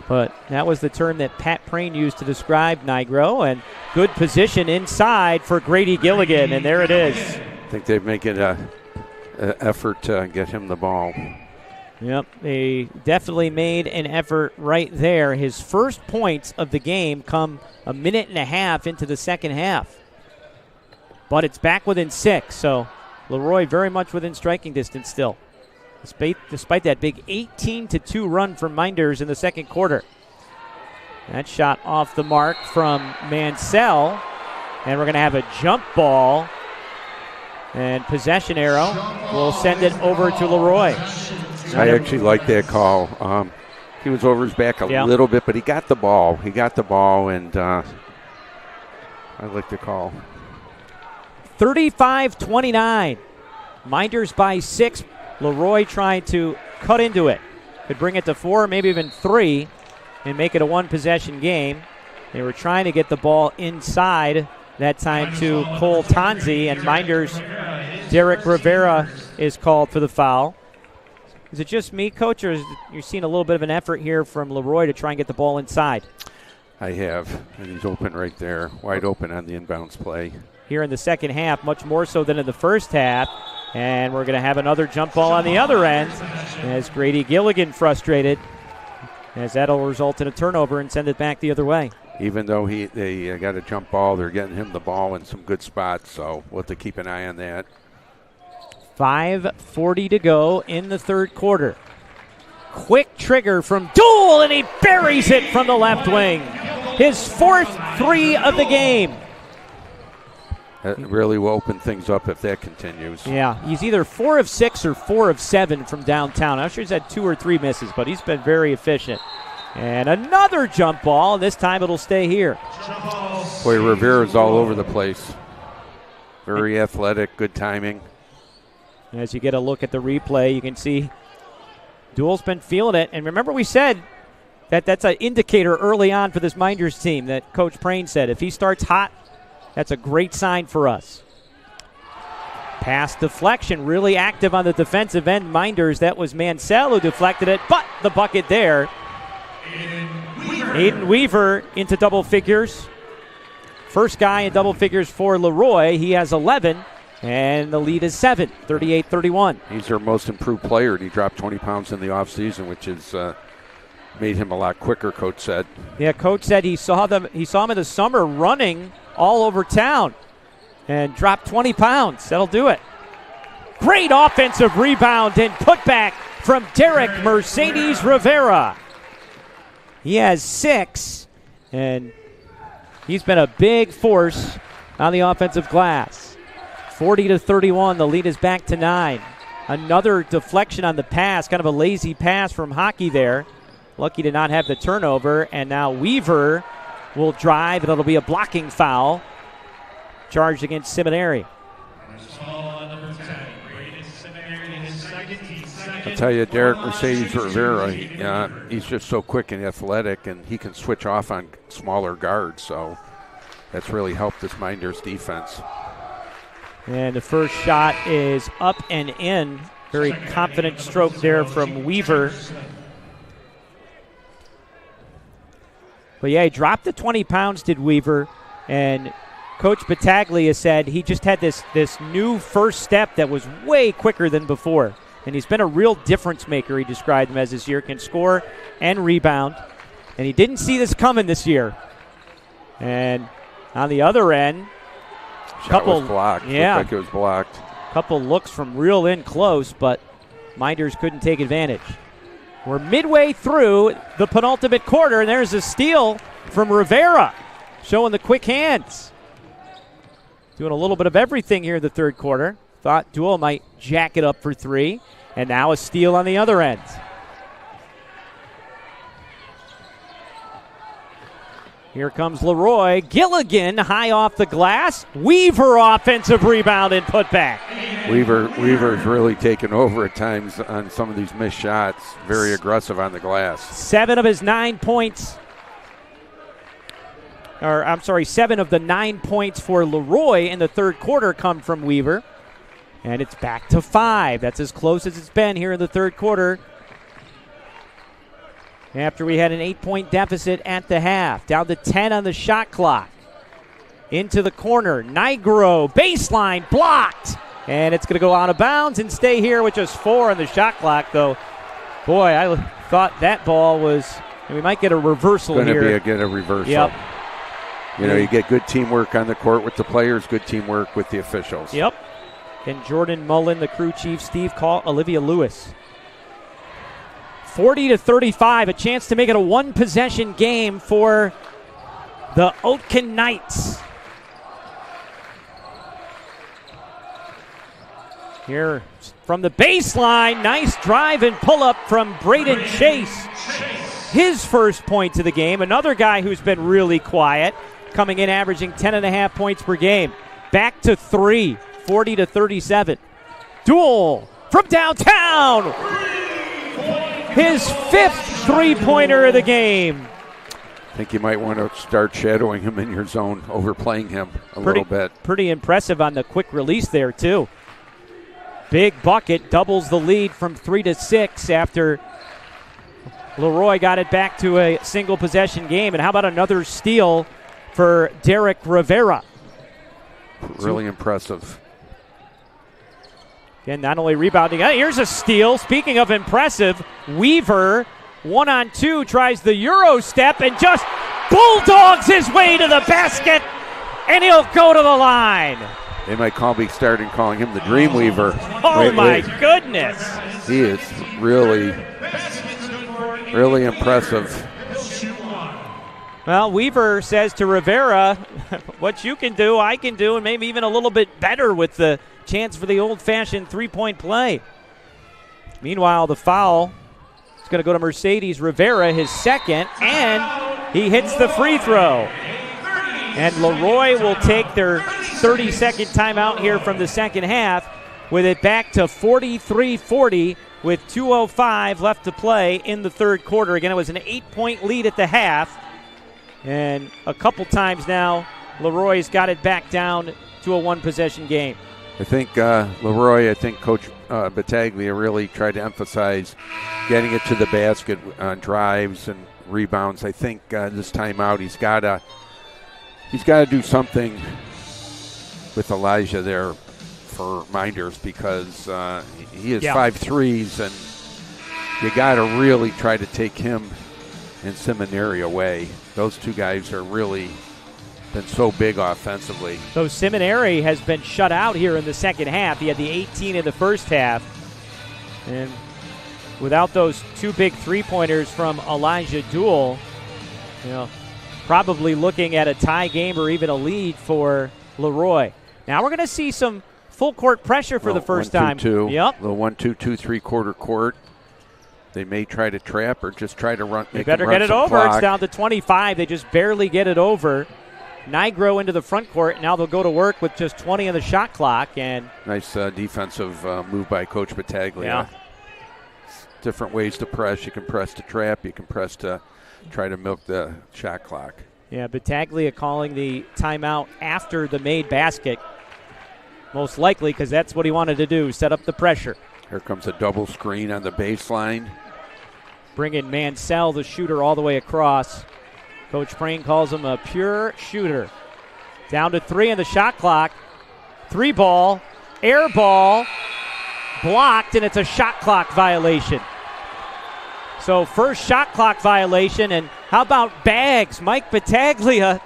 But that was the term that Pat Prain used to describe Nigro. And good position inside for Grady Gilligan, and there it is. I think they're making an effort to get him the ball. Yep, they definitely made an effort right there. His first points of the game come a minute and a half into the second half. But it's back within 6, so Leroy very much within striking distance still. Despite that big 18-2 run from Mynderse in the second quarter. That shot off the mark from Mansell. And we're going to have a jump ball. And possession arrow will send it over to Leroy. I actually like that call. He was over his back a little bit, but he got the ball. And I like the call. 35-29. Mynderse by 6. Leroy trying to cut into it. Could bring it to 4, maybe even 3, and make it a one-possession game. They were trying to get the ball inside that time to Cole Tonzi, and Mynderse, Derek Rivera is called for the foul. Is it just me, Coach, or you're seeing a little bit of an effort here from Leroy to try and get the ball inside? I have, and he's open right there, wide open on the inbounds play. Here in the second half, much more so than in the first half. And we're going to have another jump ball on the other end as Grady Gilligan frustrated, as that'll result in a turnover and send it back the other way. Even though they got a jump ball, they're getting him the ball in some good spots, so we'll have to keep an eye on that. 5:40 to go in the third quarter. Quick trigger from Dool, and he buries it from the left wing. His 4th 3 of the game. That really will open things up if that continues. Yeah, he's either 4 of 6 or 4 of 7 from downtown. I'm sure he's had 2 or 3 misses, but he's been very efficient. And another jump ball. This time it'll stay here. Boy, Rivera's all over the place. Very athletic, good timing. As you get a look at the replay, you can see Dool's been feeling it. And remember we said that that's an indicator early on for this Mynderse team that Coach Prain said. If he starts hot, that's a great sign for us. Pass deflection, really active on the defensive end. Mynderse, that was Mansell who deflected it, but the bucket there. Aiden Weaver into double figures. First guy in double figures for Leroy. He has 11, and the lead is 7, 38-31. He's their most improved player, and he dropped 20 pounds in the offseason, which has made him a lot quicker, Coach said. Yeah, Coach said he saw him in the summer running all over town and dropped 20 pounds. That'll do it. Great offensive rebound and putback from Derek Mercedes Rivera. He has 6, and he's been a big force on the offensive glass. 40-31, the lead is back to 9. Another deflection on the pass, kind of a lazy pass from Hockey there. Lucky to not have the turnover, and now Weaver will drive, and it'll be a blocking foul. charged against Seminary. I'll tell you, Derek Mercedes Rivera, he's just so quick and athletic, and he can switch off on smaller guards, so that's really helped this Mynderse defense. And the first shot is up and in. Very confident stroke there from Weaver. But yeah, he dropped the 20 pounds, did Weaver, and Coach Battaglia said he just had this new first step that was way quicker than before. And he's been a real difference maker, he described him as this year. Can score and rebound. And he didn't see this coming this year. And on the other end, Shot was blocked. Yeah. Looked like it was blocked. Couple looks from real in close, but Mynderse couldn't take advantage. We're midway through the penultimate quarter, and there's a steal from Rivera, showing the quick hands. Doing a little bit of everything here in the third quarter. Thought Duel might jack it up for three, and now a steal on the other end. Here comes Leroy. Gilligan high off the glass. Weaver offensive rebound and put back. Weaver's really taken over at times on some of these missed shots. Very aggressive on the glass. 7 of the 9 points for Leroy in the third quarter come from Weaver. And it's back to 5. That's as close as it's been here in the third quarter. After we had an 8-point deficit at the half. Down to 10 on the shot clock. Into the corner. Nigro, baseline, blocked. And it's going to go out of bounds and stay here with just 4 on the shot clock, though. Boy, I thought that ball was, we might get a reversal here. Going to get a reversal. Yep. You get good teamwork on the court with the players, good teamwork with the officials. Yep. And Jordan Mullen, the crew chief, Steve Call, Olivia Lewis. 40-35, a chance to make it a one-possession game for the Oatkin Knights. Here from the baseline, nice drive and pull-up from Braden Chase. His first point to the game. Another guy who's been really quiet, coming in averaging 10.5 points per game. Back to 3, 40-37. Duel from downtown. His 5th three-pointer of the game. I think you might want to start shadowing him in your zone, overplaying him a little bit. Pretty impressive on the quick release there, too. Big bucket, doubles the lead from 3-6 after Leroy got it back to a single possession game. And how about another steal for Derek Rivera? Really impressive. Again, not only rebounding. Here's a steal. Speaking of impressive, Weaver, 1-on-2, tries the Euro step and just bulldogs his way to the basket, and he'll go to the line. They might be starting calling him the Dream Weaver. Oh, my goodness. He is really, really impressive. Well, Weaver says to Rivera, what you can do, I can do, and maybe even a little bit better with the chance for the old-fashioned three-point play. Meanwhile, the foul is going to go to Mercedes Rivera, his second, and he hits the free throw. And Leroy will take their 30-second timeout here from the second half with it back to 43-40 with 2:05 left to play in the third quarter. Again, it was an 8-point lead at the half. And a couple times now, Leroy's got it back down to a one-possession game. I think Coach Battaglia really tried to emphasize getting it to the basket on drives and rebounds. I think this timeout he's got to do something with Elijah there for Mynderse because he has 5 threes, and you got to really try to take him and Seminary away. Those two guys are really been so big offensively. So Seminary has been shut out here in the second half. He had the 18 in the first half. And without those 2 big three-pointers from Elijah Duel, probably looking at a tie game or even a lead for Leroy. Now we're going to see some full-court pressure for the first time. 1-2-2. Yep. The 1-2-2 3-quarter court. They may try to trap or just try to run. They better get it over. It's down to 25. They just barely get it over. Nigro into the front court. Now they'll go to work with just 20 on the shot clock. And nice defensive move by Coach Battaglia. Yeah. Different ways to press. You can press to trap. You can press to try to milk the shot clock. Yeah, Battaglia calling the timeout after the made basket. Most likely because that's what he wanted to do, set up the pressure. Here comes a double screen on the baseline. Bring in Mansell, the shooter, all the way across. Coach Prain calls him a pure shooter. Down to 3 on the shot clock. 3 ball, air ball, blocked, and it's a shot clock violation. So first shot clock violation, and how about bags? Mike Battaglia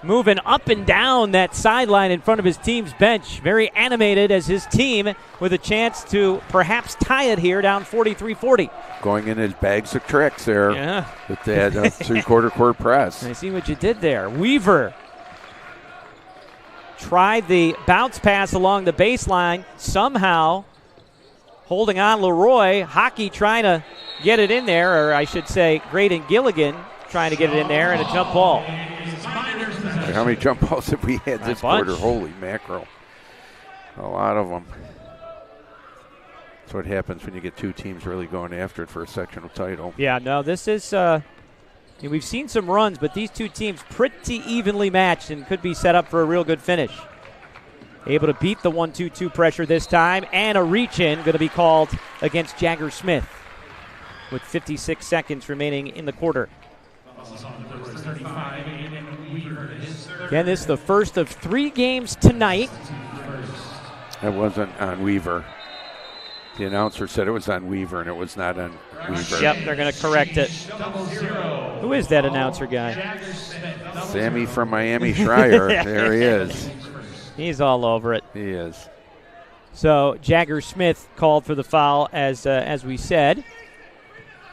moving up and down that sideline in front of his team's bench. Very animated as his team with a chance to perhaps tie it here down 43-40. Going in his bags of tricks there. Yeah. With that three-quarter court press. I see what you did there. Weaver tried the bounce pass along the baseline. Somehow holding on Leroy. Hockey trying to get it in there, or I should say Graydon Gilligan trying to get it in there, and a jump ball. How many jump balls have we had this quarter? Holy mackerel. A lot of them. That's what happens when you get two teams really going after it for a sectional title. Yeah, no, this is, we've seen some runs, but these two teams pretty evenly matched and could be set up for a real good finish. Able to beat the 1-2-2 pressure this time, and a reach-in going to be called against Jagger Smith with 56 seconds remaining in the quarter. Again, this is the first of 3 games tonight. It wasn't on Weaver. The announcer said it was on Weaver, and it was not on Weaver. Yep, they're going to correct it. Who is that announcer guy? Sammy from Miami Schreier. There he is. He's all over it. He is. So Jagger Smith called for the foul, as we said.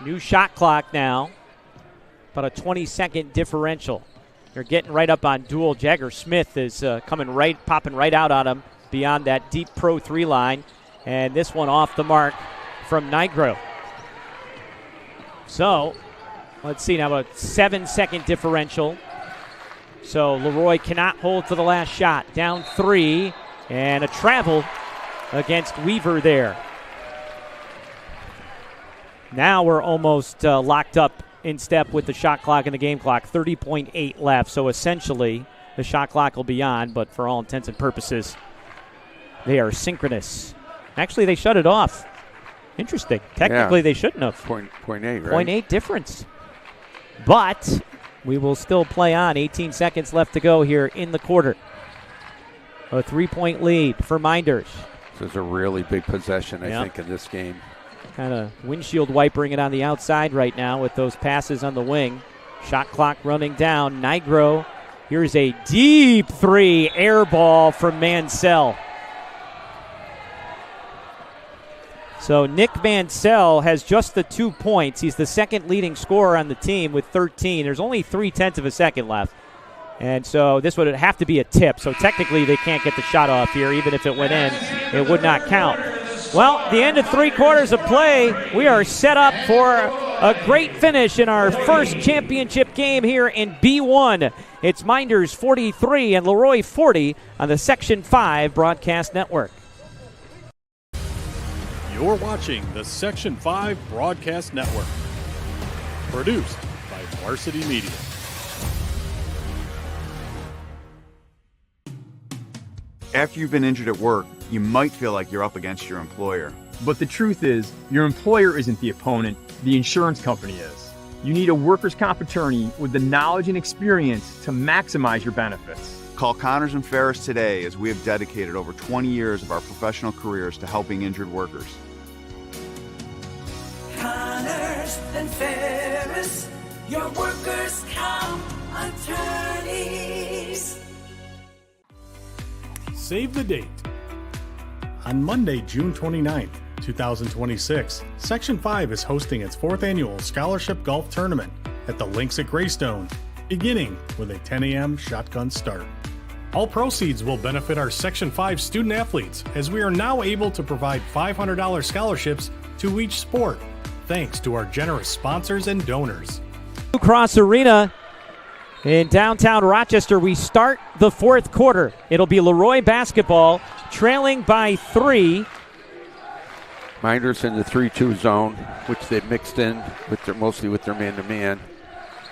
New shot clock now. About a 20-second differential. They're getting right up on Duel. Jagger Smith is popping right out on him beyond that deep Pro 3 line. And this one off the mark from Nigro. So, let's see now, a 7-second differential. So Leroy cannot hold for the last shot. Down 3, and a travel against Weaver there. Now we're almost locked up in step with the shot clock and the game clock. 30.8 left, so essentially the shot clock will be on, but for all intents and purposes, they are synchronous. Actually, they shut it off. Interesting. Technically, they shouldn't have. 0.8, right? 0.8 difference. But we will still play on. 18 seconds left to go here in the quarter. A 3-point lead for Mynderse. This is a really big possession, I think, in this game. Kind of windshield wipering it on the outside right now with those passes on the wing. Shot clock running down. Nigro. Here's a deep 3 air ball from Mansell. So Nick Mansell has just the 2 points. He's the second leading scorer on the team with 13. There's only 0.3 of a second left. And so this would have to be a tip. So technically they can't get the shot off here. Even if it went in, it would not count. Well, the end of 3 quarters of play, we are set up for a great finish in our first championship game here in B1. It's Mynderse 43 and Leroy 40 on the Section 5 Broadcast Network. You're watching the Section 5 Broadcast Network. Produced by Varsity Media. After you've been injured at work, you might feel like you're up against your employer. But the truth is, your employer isn't the opponent, the insurance company is. You need a workers' comp attorney with the knowledge and experience to maximize your benefits. Call Connors and Ferris today, as we have dedicated over 20 years of our professional careers to helping injured workers. Connors and Ferris, your workers' comp attorneys. Save the date. On Monday, June 29th, 2026, Section 5 is hosting its 4th annual Scholarship Golf Tournament at the Links at Greystone, beginning with a 10 a.m. shotgun start. All proceeds will benefit our Section 5 student athletes, as we are now able to provide $500 scholarships to each sport, thanks to our generous sponsors and donors. Blue Cross Arena In downtown Rochester, we start the fourth quarter. It'll be Leroy basketball, trailing by 3. Mynderse in the 3-2 zone, which they've mixed in mostly with their man-to-man.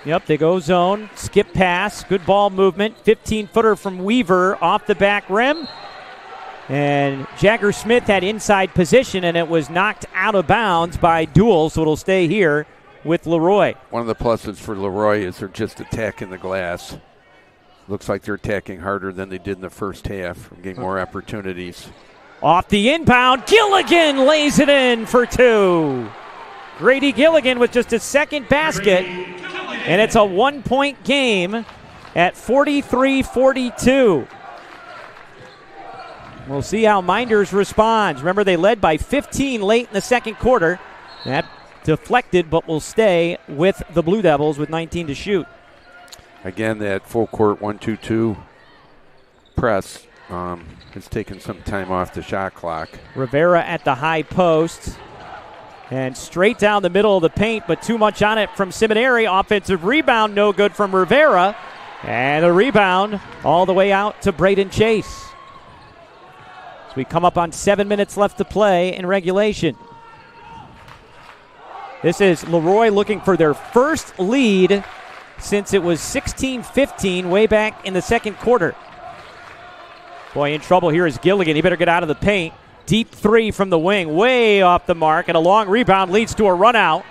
Yep, they go zone, skip pass, good ball movement, 15-footer from Weaver off the back rim. And Jagger Smith had inside position, and it was knocked out of bounds by Duell, so it'll stay here with Leroy. One of the pluses for Leroy is they're just attacking the glass. Looks like they're attacking harder than they did in the first half, getting more opportunities. Off the inbound, Gilligan lays it in for 2. Grady Gilligan with just his second basket, and it's a 1-point game at 43-42. We'll see how Mynderse responds. Remember, they led by 15 late in the second quarter. That deflected, but will stay with the Blue Devils with 19 to shoot. Again, that full court 1-2-2 press has taken some time off the shot clock. Rivera at the high post. And straight down the middle of the paint, but too much on it from Seminary. Offensive rebound, no good from Rivera. And a rebound all the way out to Braden Chase. As we come up on 7 minutes left to play in regulation. This is Leroy looking for their first lead since it was 16-15 way back in the second quarter. Boy, in trouble here is Gilligan. He better get out of the paint. Deep 3 from the wing, way off the mark, and a long rebound leads to a run out.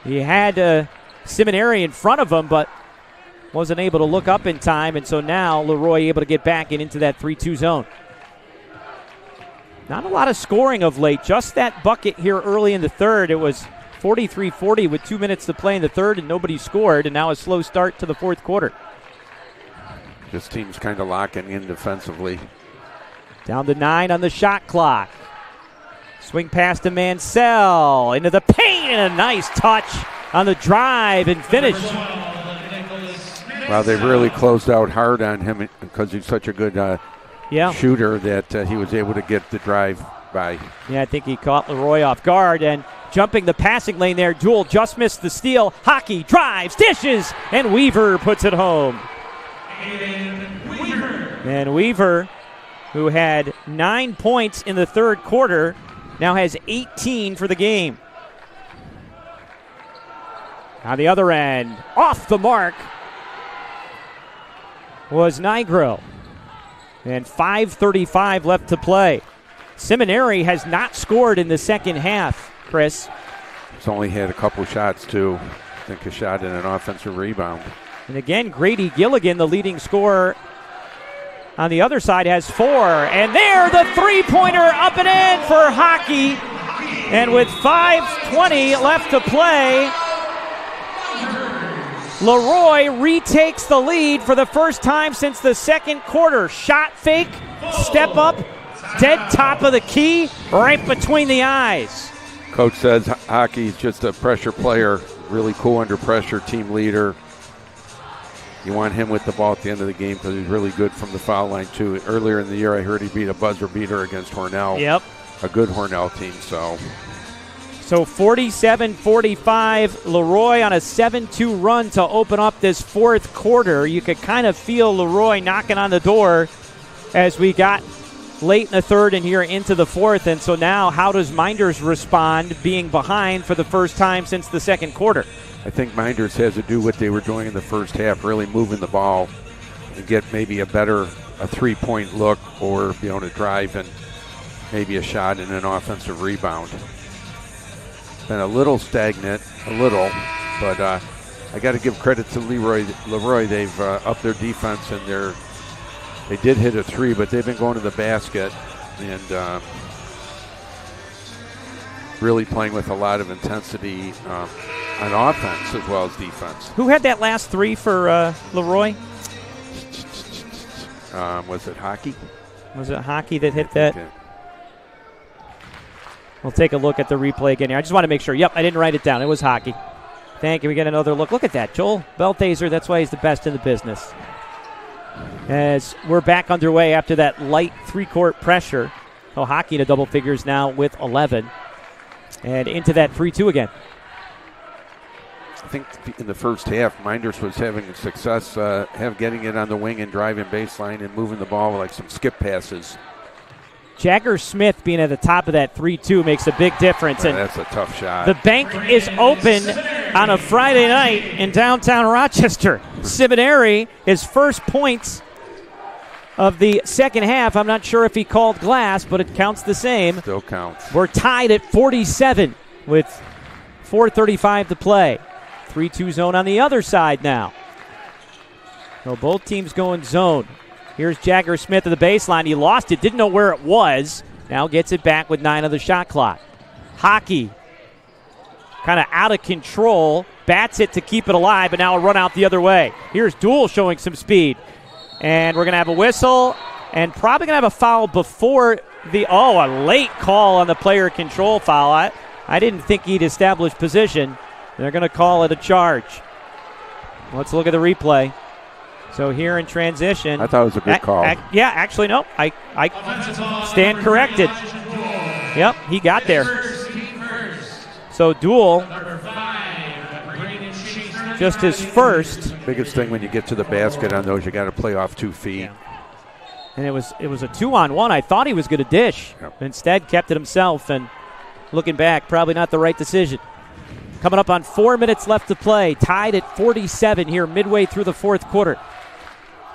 He had Seminary in front of him, but wasn't able to look up in time, and so now Leroy able to get back and into that 3-2 zone. Not a lot of scoring of late, just that bucket here early in the third. It was 43-40 with 2 minutes to play in the third, and nobody scored, and now a slow start to the fourth quarter. This team's kind of locking in defensively. Down to 9 on the shot clock. Swing pass to Mansell. Into the paint, and a nice touch on the drive and finish. Wow, they really closed out hard on him because he's such a good shooter that he was able to get the drive by. Yeah, I think he caught Leroy off guard, and jumping the passing lane there, Duell just missed the steal. Hockey drives, dishes, and Weaver puts it home. And Weaver, who had 9 points in the third quarter, now has 18 for the game. On the other end, off the mark was Nigro. And 5:35 left to play. Seminary has not scored in the second half, Chris. He's only had a couple shots, too. I think a shot and an offensive rebound. And again, Grady Gilligan, the leading scorer on the other side, has 4. And there, the three-pointer up and in for Hockey. And with 5:20 left to play, Leroy retakes the lead for the first time since the second quarter. Shot fake, step up, dead top of the key, right between the eyes. Coach says Hockey's just a pressure player, really cool under pressure, team leader. You want him with the ball at the end of the game because he's really good from the foul line, too. Earlier in the year, I heard he beat a buzzer beater against Hornell. Yep. A good Hornell team, so 47-45, Leroy on a 7-2 run to open up this fourth quarter. You could kind of feel Leroy knocking on the door as we got late in the third and here into the fourth. And so now how does Mynderse respond being behind for the first time since the second quarter? I think Mynderse has to do what they were doing in the first half, really moving the ball and get maybe a three-point look or be able to drive and maybe a shot and an offensive rebound. Been a little stagnant, but I got to give credit to Leroy. They've upped their defense, and they did hit a 3, but they've been going to the basket and really playing with a lot of intensity on offense as well as defense. Who had that last 3 for Leroy? Was it Hockey? Was it Hockey that hit that? We'll take a look at the replay again here. I just want to make sure. Yep, I didn't write it down. It was Hockey. Thank you. We get another look. Look at that. Joel Belthazer, that's why he's the best in the business. As we're back underway after that light three-court pressure. So Hockey to double figures now with 11. And into that 3-2 again. I think in the first half, Mynderse was having success getting it on the wing and driving baseline and moving the ball with like some skip passes. Jagger Smith being at the top of that 3-2 makes a big difference. And that's a tough shot. The bank is open on a Friday night in downtown Rochester. Seminary, his first points of the second half. I'm not sure if he called glass, but it counts the same. Still counts. We're tied at 47 with 4:35 to play. 3-2 zone on the other side now. So both teams going zone. Here's Jagger Smith at the baseline. He lost it, didn't know where it was. Now gets it back with 9 on the shot clock. Hockey kind of out of control. Bats it to keep it alive, but now a run out the other way. Here's Duel showing some speed. And we're going to have a whistle and probably going to have a foul before a late call on the player control foul. I didn't think he'd established position. They're going to call it a charge. Let's look at the replay. So here in transition. I thought it was a good call. Actually, no. I stand corrected. Yep, he got there. So Duel, just his first. Biggest thing when you get to the basket on those, you got to play off 2 feet. Yeah. And it was a 2-on-1. I thought he was going to dish. Yep. Instead, kept it himself. And looking back, probably not the right decision. Coming up on 4 minutes left to play. Tied at 47 here midway through the fourth quarter.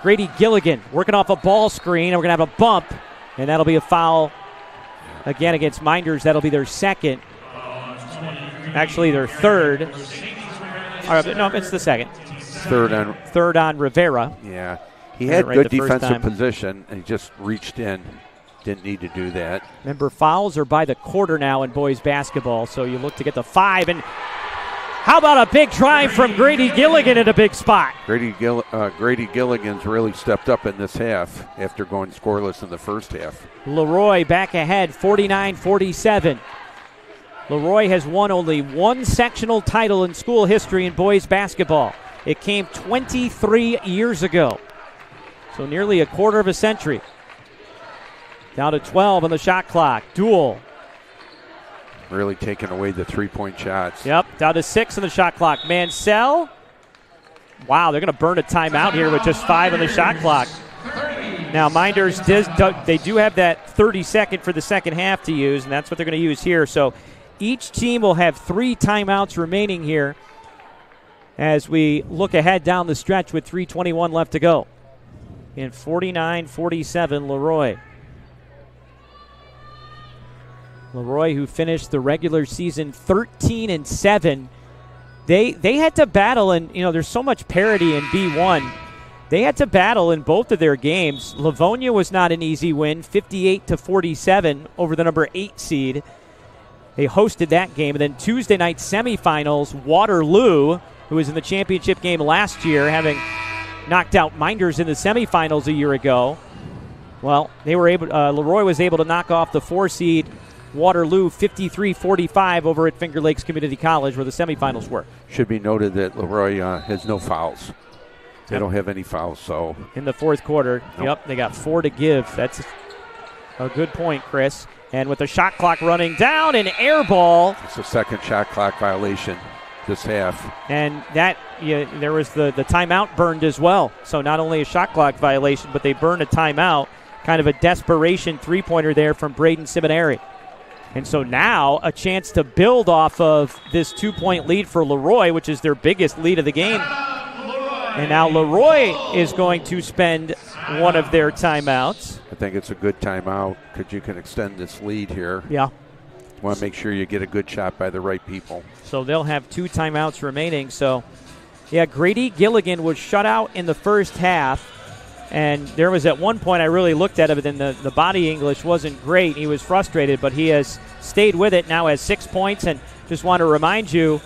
Grady Gilligan working off a ball screen, and we're going to have a bump, and that'll be a foul again against Mynderse. That'll be their second. Actually, their third. No, it's the second. Third on Rivera. Yeah. He had good defensive position, and he just reached in. Didn't need to do that. Remember, fouls are by the quarter now in boys basketball, so you look to get the 5. And how about a big drive from Grady Gilligan at a big spot? Grady Gilligan's really stepped up in this half after going scoreless in the first half. Leroy back ahead, 49-47. Leroy has won only one sectional title in school history in boys basketball. It came 23 years ago, so nearly a quarter of a century. Down to 12 on the shot clock. Duel. Really taking away the three-point shots. Yep, down to 6 on the shot clock. Mansell. Wow, they're going to burn a timeout here with just 5 on the shot clock. Now, Mynderse, they do have that 30-second for the second half to use, and that's what they're going to use here. So each team will have 3 timeouts remaining here as we look ahead down the stretch with 3:21 left to go. In 49-47, Leroy. Leroy, who finished the regular season 13-7, they had to battle, and there's so much parity in B1. They had to battle in both of their games. Livonia was not an easy win, 58-47 over the number 8 seed. They hosted that game, and then Tuesday night semifinals, Waterloo, who was in the championship game last year, having knocked out Mynderse in the semifinals a year ago. Well, Leroy was able to knock off the 4 seed Waterloo 53-45 over at Finger Lakes Community College where the semifinals were. Should be noted that Leroy has no fouls. They don't have any fouls, so. In the fourth quarter, nope. Yep, they got 4 to give. That's a good point, Chris. And with the shot clock running down, an air ball. It's a second shot clock violation this half. And that, there was the timeout burned as well. So not only a shot clock violation, but they burned a timeout. Kind of a desperation three-pointer there from Braden Seminary. And so now a chance to build off of this 2-point lead for Leroy, which is their biggest lead of the game. And now Leroy is going to spend one of their timeouts. I think it's a good timeout because you can extend this lead here. Yeah. You want to make sure you get a good shot by the right people. So they'll have 2 timeouts remaining. So, Grady Gilligan was shut out in the first half. And there was at one point I really looked at it, but then the body English wasn't great. He was frustrated, but he has stayed with it, now has 6 points. And just want to remind you,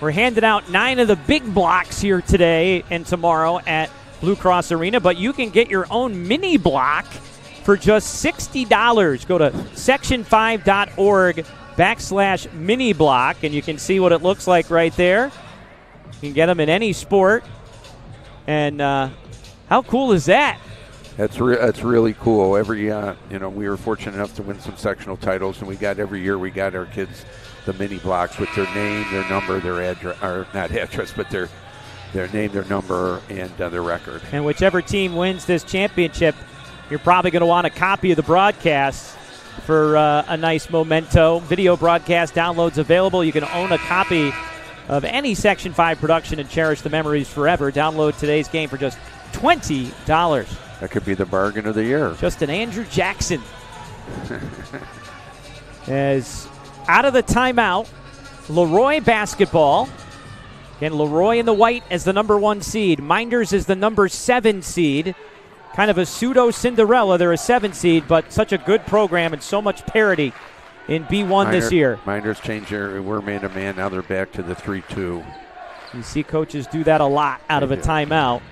we're handing out 9 of the big blocks here today and tomorrow at Blue Cross Arena, but you can get your own mini block for just $60. Go to section5.org/mini block, and you can see what it looks like right there. You can get them in any sport. And how cool is that? That's really cool. Every we were fortunate enough to win some sectional titles, and every year we got our kids the mini blocks with their name, their number, their address, or not address, but their name, their number, and their record. And whichever team wins this championship, you're probably going to want a copy of the broadcast for a nice memento. Video broadcast downloads available. You can own a copy of any Section 5 production and cherish the memories forever. Download today's game for just $20. That could be the bargain of the year. Just an Andrew Jackson. As out of the timeout, Leroy basketball. Again, Leroy in the white as the number 1 seed. Mynderse is the number 7 seed. Kind of a pseudo-Cinderella. They're a 7 seed, but such a good program and so much parity in B1 this year. Mynderse changed their, we're man-to-man. Now they're back to the 3-2. You see coaches do that a lot out of a timeout.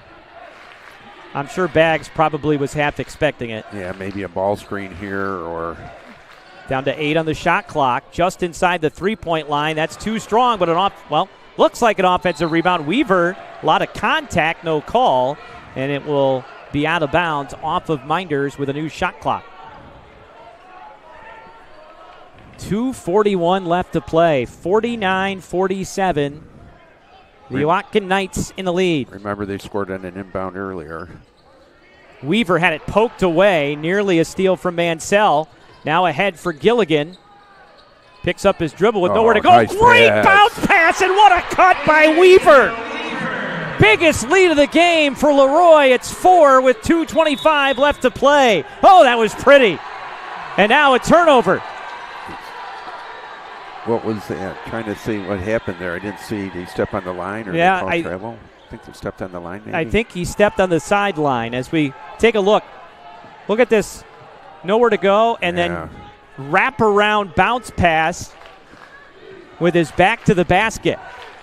I'm sure Baggs probably was half expecting it. Yeah, maybe a ball screen here or... Down to 8 on the shot clock, just inside the three-point line. That's too strong, but looks like an offensive rebound. Weaver, a lot of contact, no call, and it will be out of bounds off of Mynderse with a new shot clock. 2:41 left to play, 49-47. The Joachim Knights in the lead. Remember, they scored on an inbound earlier. Weaver had it poked away, nearly a steal from Mansell. Now ahead for Gilligan. Picks up his dribble with nowhere to go. Nice Great pass. bounce pass, and what a cut by Weaver. Biggest lead of the game for Leroy. It's 4 with 2:25 left to play. Oh, that was pretty. And now a turnover. What was that? Trying to see what happened there. I didn't see. Did he step on the line or travel? I think they stepped on the line, maybe. I think he stepped on the sideline. As we take a look. Look at this. Nowhere to go, and then wrap around bounce pass with his back to the basket.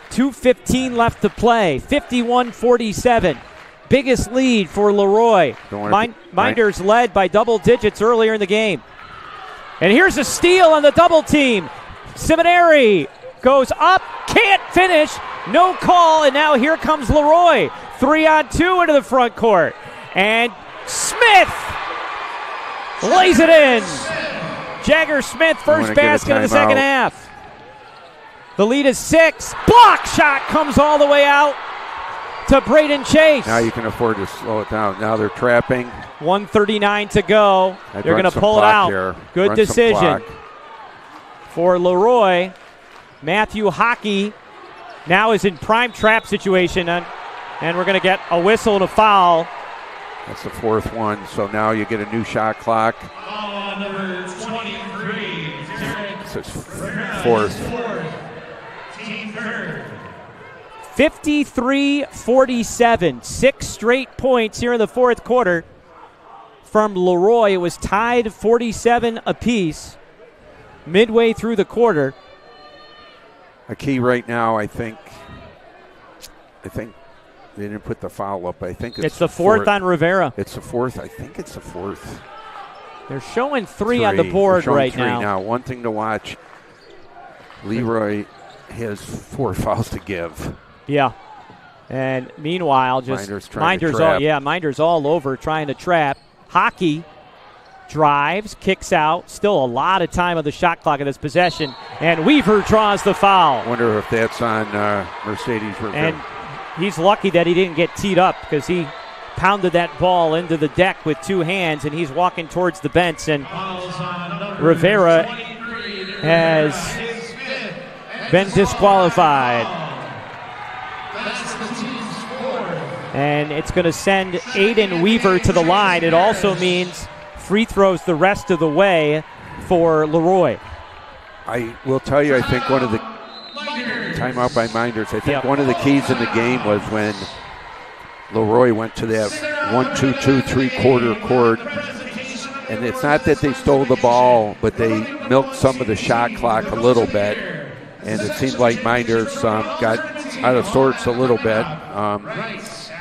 2:15 left to play. 51-47. Biggest lead for Leroy. Mynderse led by double digits earlier in the game. And here's a steal on the double team. Seminary goes up, can't finish, no call, and now here comes Leroy. 3-on-2 into the front court. And Smith lays it in. Jagger Smith, first basket of the second half. The lead is 6. Block shot comes all the way out to Braden Chase. Now you can afford to slow it down. Now they're trapping. 1:39 to go. They're going to pull it out. Here. Good decision for Leroy. Matthew Hockey now is in prime trap situation, and we're going to get a whistle and a foul. That's the 4th one, so now you get a new shot clock. Number 23, It's his 4th. 53-47. 6 straight points here in the 4th quarter from Leroy. It was tied 47 apiece midway through the quarter. A key right now, I think they didn't put the foul up. I think it's the 4th on Rivera. It's the 4th. I think it's the 4th. They're showing 3 on the board right now. One thing to watch, Leroy has 4 fouls to give. Yeah. And meanwhile, just Mynderse all over trying to trap. Hockey drives, kicks out. Still a lot of time on the shot clock in this possession. And Weaver draws the foul. Wonder if that's on Mercedes Rivera. And he's lucky that he didn't get teed up because he pounded that ball into the deck with 2 hands, and he's walking towards the bench. And Rivera has been disqualified. And it's going to send Aiden Weaver to the line. It also means free throws the rest of the way for Leroy. I will tell you, I think one of the timeout by Mynderse, I think one of the keys in the game was when Leroy went to that 1-2-2 3/4 court. And it's not that they stole the ball, but they milked some of the shot clock a little bit. And it seemed like Mynderse got out of sorts a little bit.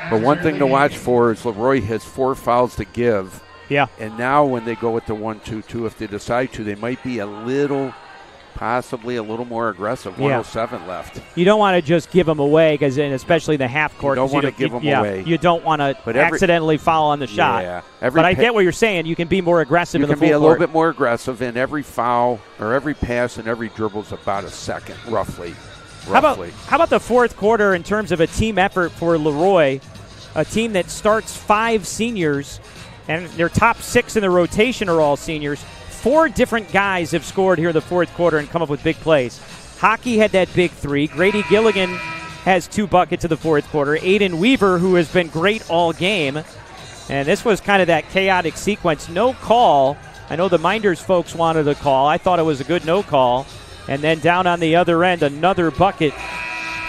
But one thing to watch for is Leroy has 4 fouls to give. Yeah. And now when they go with the 1-2-2, if they decide to, they might be a little possibly a little more aggressive. 107 left. You don't want to just give them away, because especially the half court. You don't want to give them away. You don't want to accidentally foul on the shot. Yeah. But I get what you're saying. You can be more aggressive in the full court. You can be a little bit more aggressive, and every foul or every pass and every dribble is about a second, roughly. How about the fourth quarter in terms of a team effort for Leroy, a team that starts 5 seniors, and their top 6 in the rotation are all seniors. 4 different guys have scored here in the fourth quarter and come up with big plays. Hockey had that big 3. Grady Gilligan has 2 buckets in the fourth quarter. Aiden Weaver, who has been great all game. And this was kind of that chaotic sequence. No call. I know the Mynderse folks wanted a call. I thought it was a good no call. And then down on the other end, another bucket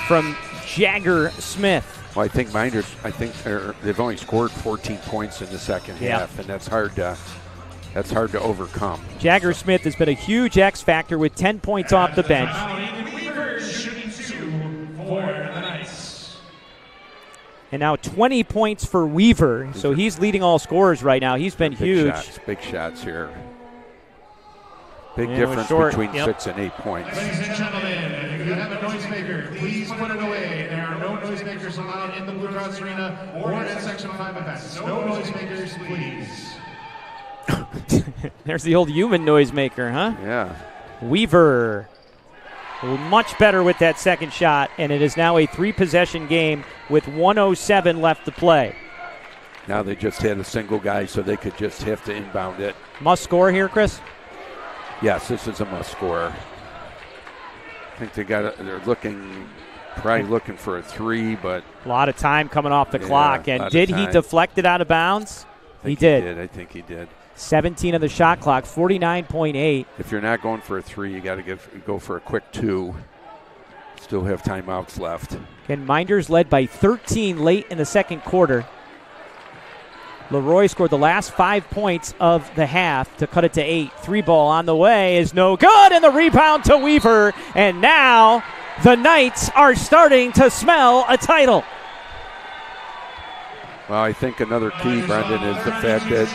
from Jagger Smith. Well, I think Mynderse, they've only scored 14 points in the second half, and that's hard to overcome. Jagger Smith has been a huge X factor with 10 points off the bench. And now 20 points for Weaver, so he's leading all scorers right now. He's been huge. Big shots here. Big difference between 6 and 8 points. Ladies and gentlemen, if you have a noisemaker, please put it away. There are no noisemakers allowed in the Blue Cross Arena or at Section 5 events. No noisemakers, please. There's the old human noisemaker, huh? Yeah. Weaver, much better with that second shot, and it is now a 3-possession game with 1:07 left to play. Now they just had a single guy, so they could just have to inbound it. Must score here, Chris? Yes, this is a must score. I think they're probably looking for a 3, but a lot of time coming off the clock. And did he deflect it out of bounds? He did. I think he did. 17 of the shot clock, 49.8. If you're not going for a 3, you got to go for a quick 2. Still have timeouts left. And Mynderse led by 13 late in the second quarter. Leroy scored the last 5 points of the half to cut it to 8. 3-ball on the way is no good, and the rebound to Weaver. And now the Knights are starting to smell a title. Well, I think another key, Brendan, is the fact that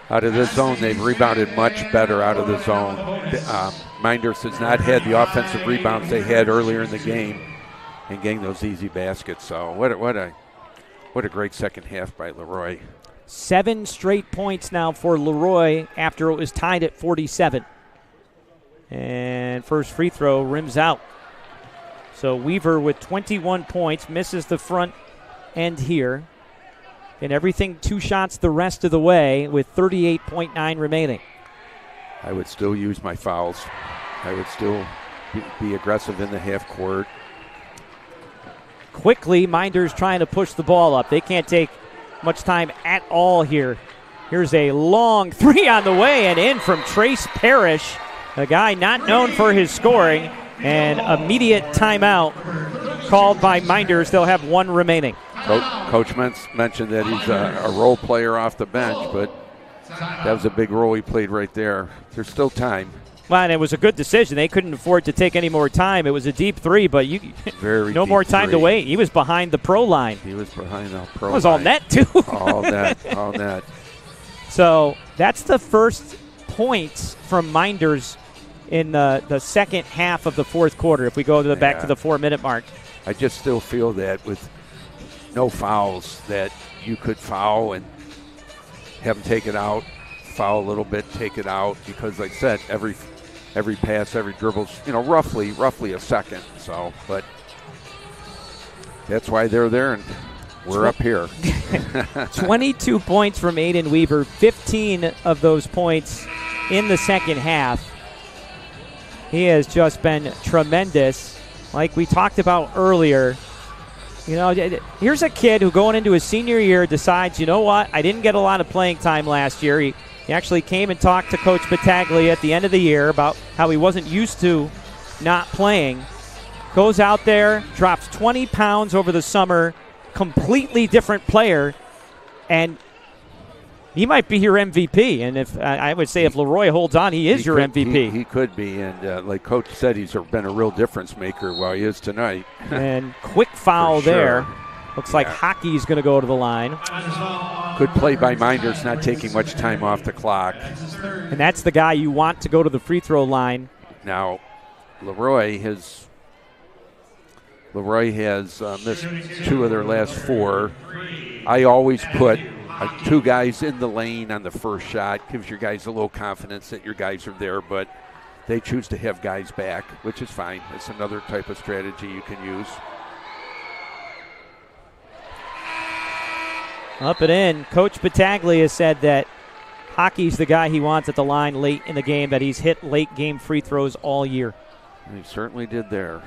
out of the zone, they've rebounded much better out of the zone. Mynderse has not had the offensive rebounds they had earlier in the game and getting those easy baskets. So what a great second half by Leroy. 7 straight points now for Leroy after it was tied at 47. And first free throw rims out. So Weaver with 21 points, misses the front end here. And everything 2 shots the rest of the way with 38.9 remaining. I would still use my fouls. I would still be aggressive in the half court. Quickly, Mynderse trying to push the ball up. They can't take much time at all here. Here's a long 3 on the way and in from Trace Parrish, a guy not known for his scoring, and immediate timeout called by Mynderse. They'll have 1 remaining. Coach mentioned that he's a role player off the bench, but that was a big role he played right there. There's still time. Well, and it was a good decision. They couldn't afford to take any more time. It was a deep 3, but no more time to wait. He was behind the pro line. He was behind the pro line. It was all net, too. all net. So that's the first points from Mynderse in the second half of the fourth quarter, if we go to back to the 4-minute mark. I just still feel that with no fouls that you could foul and have them take it out, foul a little bit, take it out, because like I said, every pass, every dribble's, roughly a second. So, but that's why they're there and we're up here. 22 points from Aiden Weaver, 15 of those points in the second half. He has just been tremendous. Like we talked about earlier, here's a kid who going into his senior year decides, you know what, I didn't get a lot of playing time last year. He actually came and talked to Coach Battaglia at the end of the year about how he wasn't used to not playing. Goes out there, drops 20 pounds over the summer, completely different player, and he might be your MVP. And if I would say if Leroy holds on, he is your MVP. He could be, and like Coach said, he's been a real difference maker while he is tonight. And quick foul there. Looks like Hockey's going to go to the line. Good play by Mynderse, not taking much time off the clock. And that's the guy you want to go to the free throw line. Now, Leroy has missed 2 of their last 4. I always put 2 guys in the lane on the first shot. Gives your guys a little confidence that your guys are there, but they choose to have guys back, which is fine. It's another type of strategy you can use. Up and in. Coach Battaglia said that Hockey's the guy he wants at the line late in the game, that he's hit late game free throws all year. He certainly did there.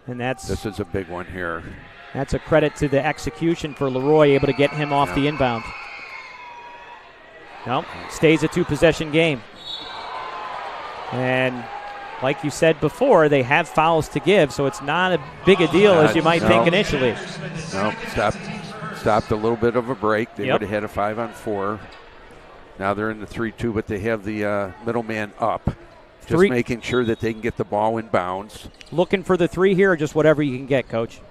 And this is a big one here. That's a credit to the execution for Leroy, able to get him off the inbound. Nope, stays a 2-possession game. And like you said before, they have fouls to give, so it's not as big a deal as you might think initially. No, stopped a little bit of a break. They would have had a 5-on-4. Now they're in the 3-2, but they have the middleman up. Just making sure that they can get the ball in bounds. Looking for the 3 here, or just whatever you can get, Coach?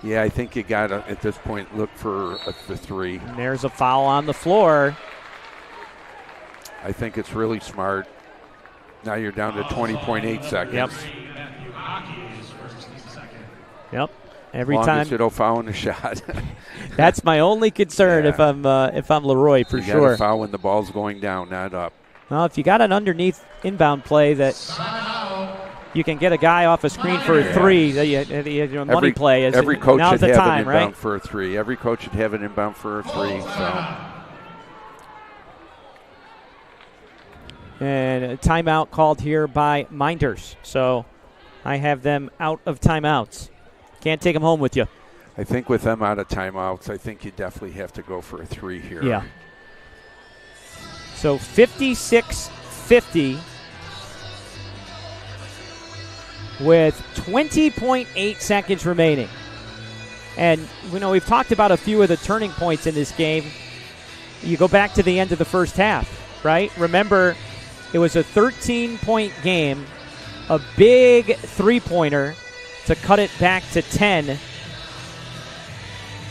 Yeah, I think you got to, at this point, look for the 3. And there's a foul on the floor. I think it's really smart. Now you're down to 20.8 seconds. Yep. Every long time as you don't foul in the shot. That's my only concern if I'm Leroy for sure. You got to foul when the ball's going down, not up. Well, if you got an underneath inbound play that you can get a guy off a screen for a 3, money play. Every coach should have time, an inbound right? for a 3. Every coach should have an inbound for a 3. So. And a timeout called here by Mynderse. So I have them out of timeouts. Can't take them home with you. I think with them out of timeouts, I think you definitely have to go for a 3 here. Yeah. So 56-50 with 20.8 seconds remaining. And, we've talked about a few of the turning points in this game. You go back to the end of the first half, right? Remember, it was a 13-point game, a big three-pointer to cut it back to 10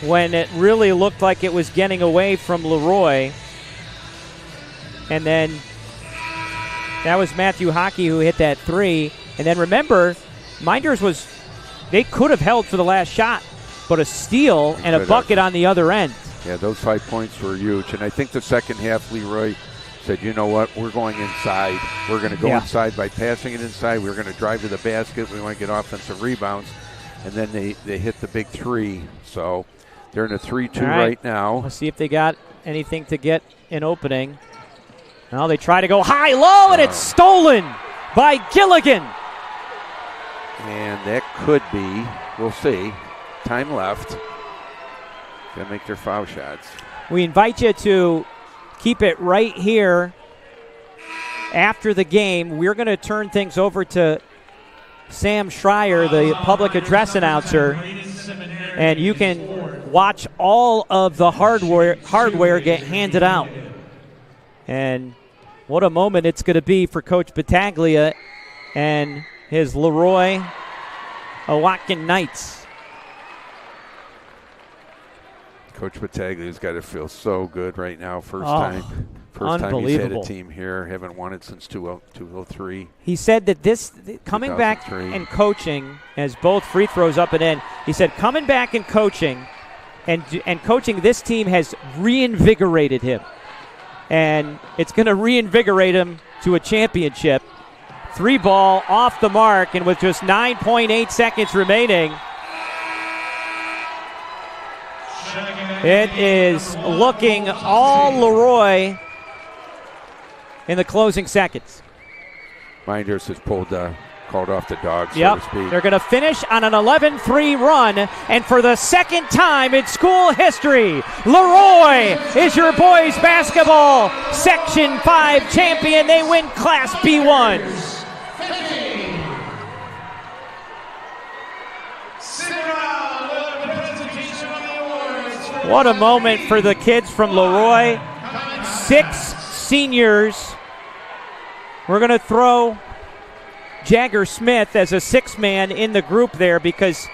when it really looked like it was getting away from Leroy. And then that was Matthew Hockey who hit that 3. And then remember, Mynderse they could have held for the last shot, but a steal and a bucket on the other end. Yeah, those 5 points were huge. And I think the second half, Leroy said, you know what, we're going inside. We're going to go inside by passing it inside. We're going to drive to the basket. We want to get offensive rebounds. And then they hit the big 3. So they're in a 3-2 right now. Let's see if they got anything to get an opening. Now they try to go high-low, and it's stolen by Gilligan. And that could be, we'll see, time left. Got to make their foul shots. We invite you to keep it right here after the game. We're going to turn things over to Sam Schreier, the public address announcer, and you can watch all of the hardware get handed out. And what a moment it's going to be for Coach Battaglia and his Leroy Awatkin Knights. Coach Battaglia's got to feel so good right now. First time he's had a team here. Haven't won it since 2003. He said that this coming back and coaching, as both free throws up and in, he said coming back and coaching and coaching this team has reinvigorated him. And it's going to reinvigorate him to a championship. 3 ball off the mark, and with just 9.8 seconds remaining, it is looking all Leroy in the closing seconds. Mynderse has called off the dog, so to speak. They're going to finish on an 11-3 run, and for the second time in school history, Leroy is your boys basketball Section 5 champion. They win Class B1. What a moment for the kids from Leroy. 6 seniors. We're going to throw Jagger Smith as a 6th man in the group there because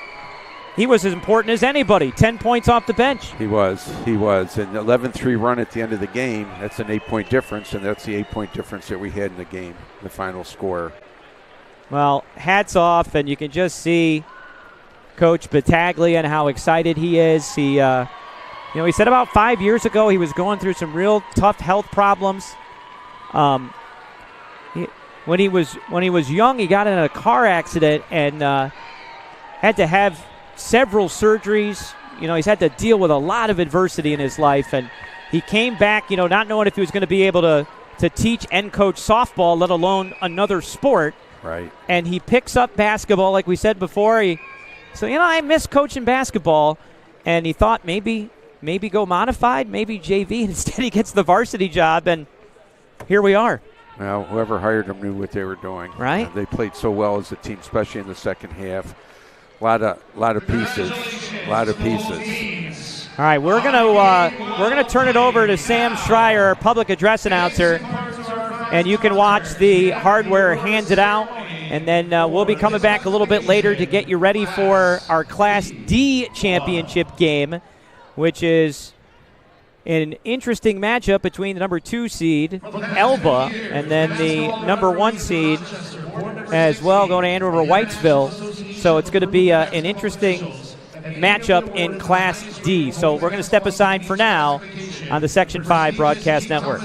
he was as important as anybody. 10 points off the bench. He was. And 11-3 run at the end of the game, that's an 8-point difference, and that's the 8-point difference that we had in the game, the final score. Well, hats off, and you can just see Coach Battaglia and how excited he is. He said about 5 years ago he was going through some real tough health problems. When he was young, he got in a car accident and had to have several surgeries. He's had to deal with a lot of adversity in his life, and he came back, not knowing if he was going to be able to teach and coach softball, let alone another sport. Right. And he picks up basketball, like we said before. I miss coaching basketball, and he thought maybe go modified, maybe JV. Instead, he gets the varsity job, and here we are. Well, whoever hired him knew what they were doing. Right. They played so well as a team, especially in the second half. A lot of pieces. All right, we're gonna turn it over to Sam Schreier, our public address announcer, and you can watch the hardware handed out. And then we'll be coming back a little bit later to get you ready for our Class D championship game, which is an interesting matchup between the number 2 seed, Elba, and then the number 1 seed as well, going to Ann Arbor Whitesville. So it's going to be an interesting matchup in Class D. So we're going to step aside for now on the Section 5 Broadcast Network.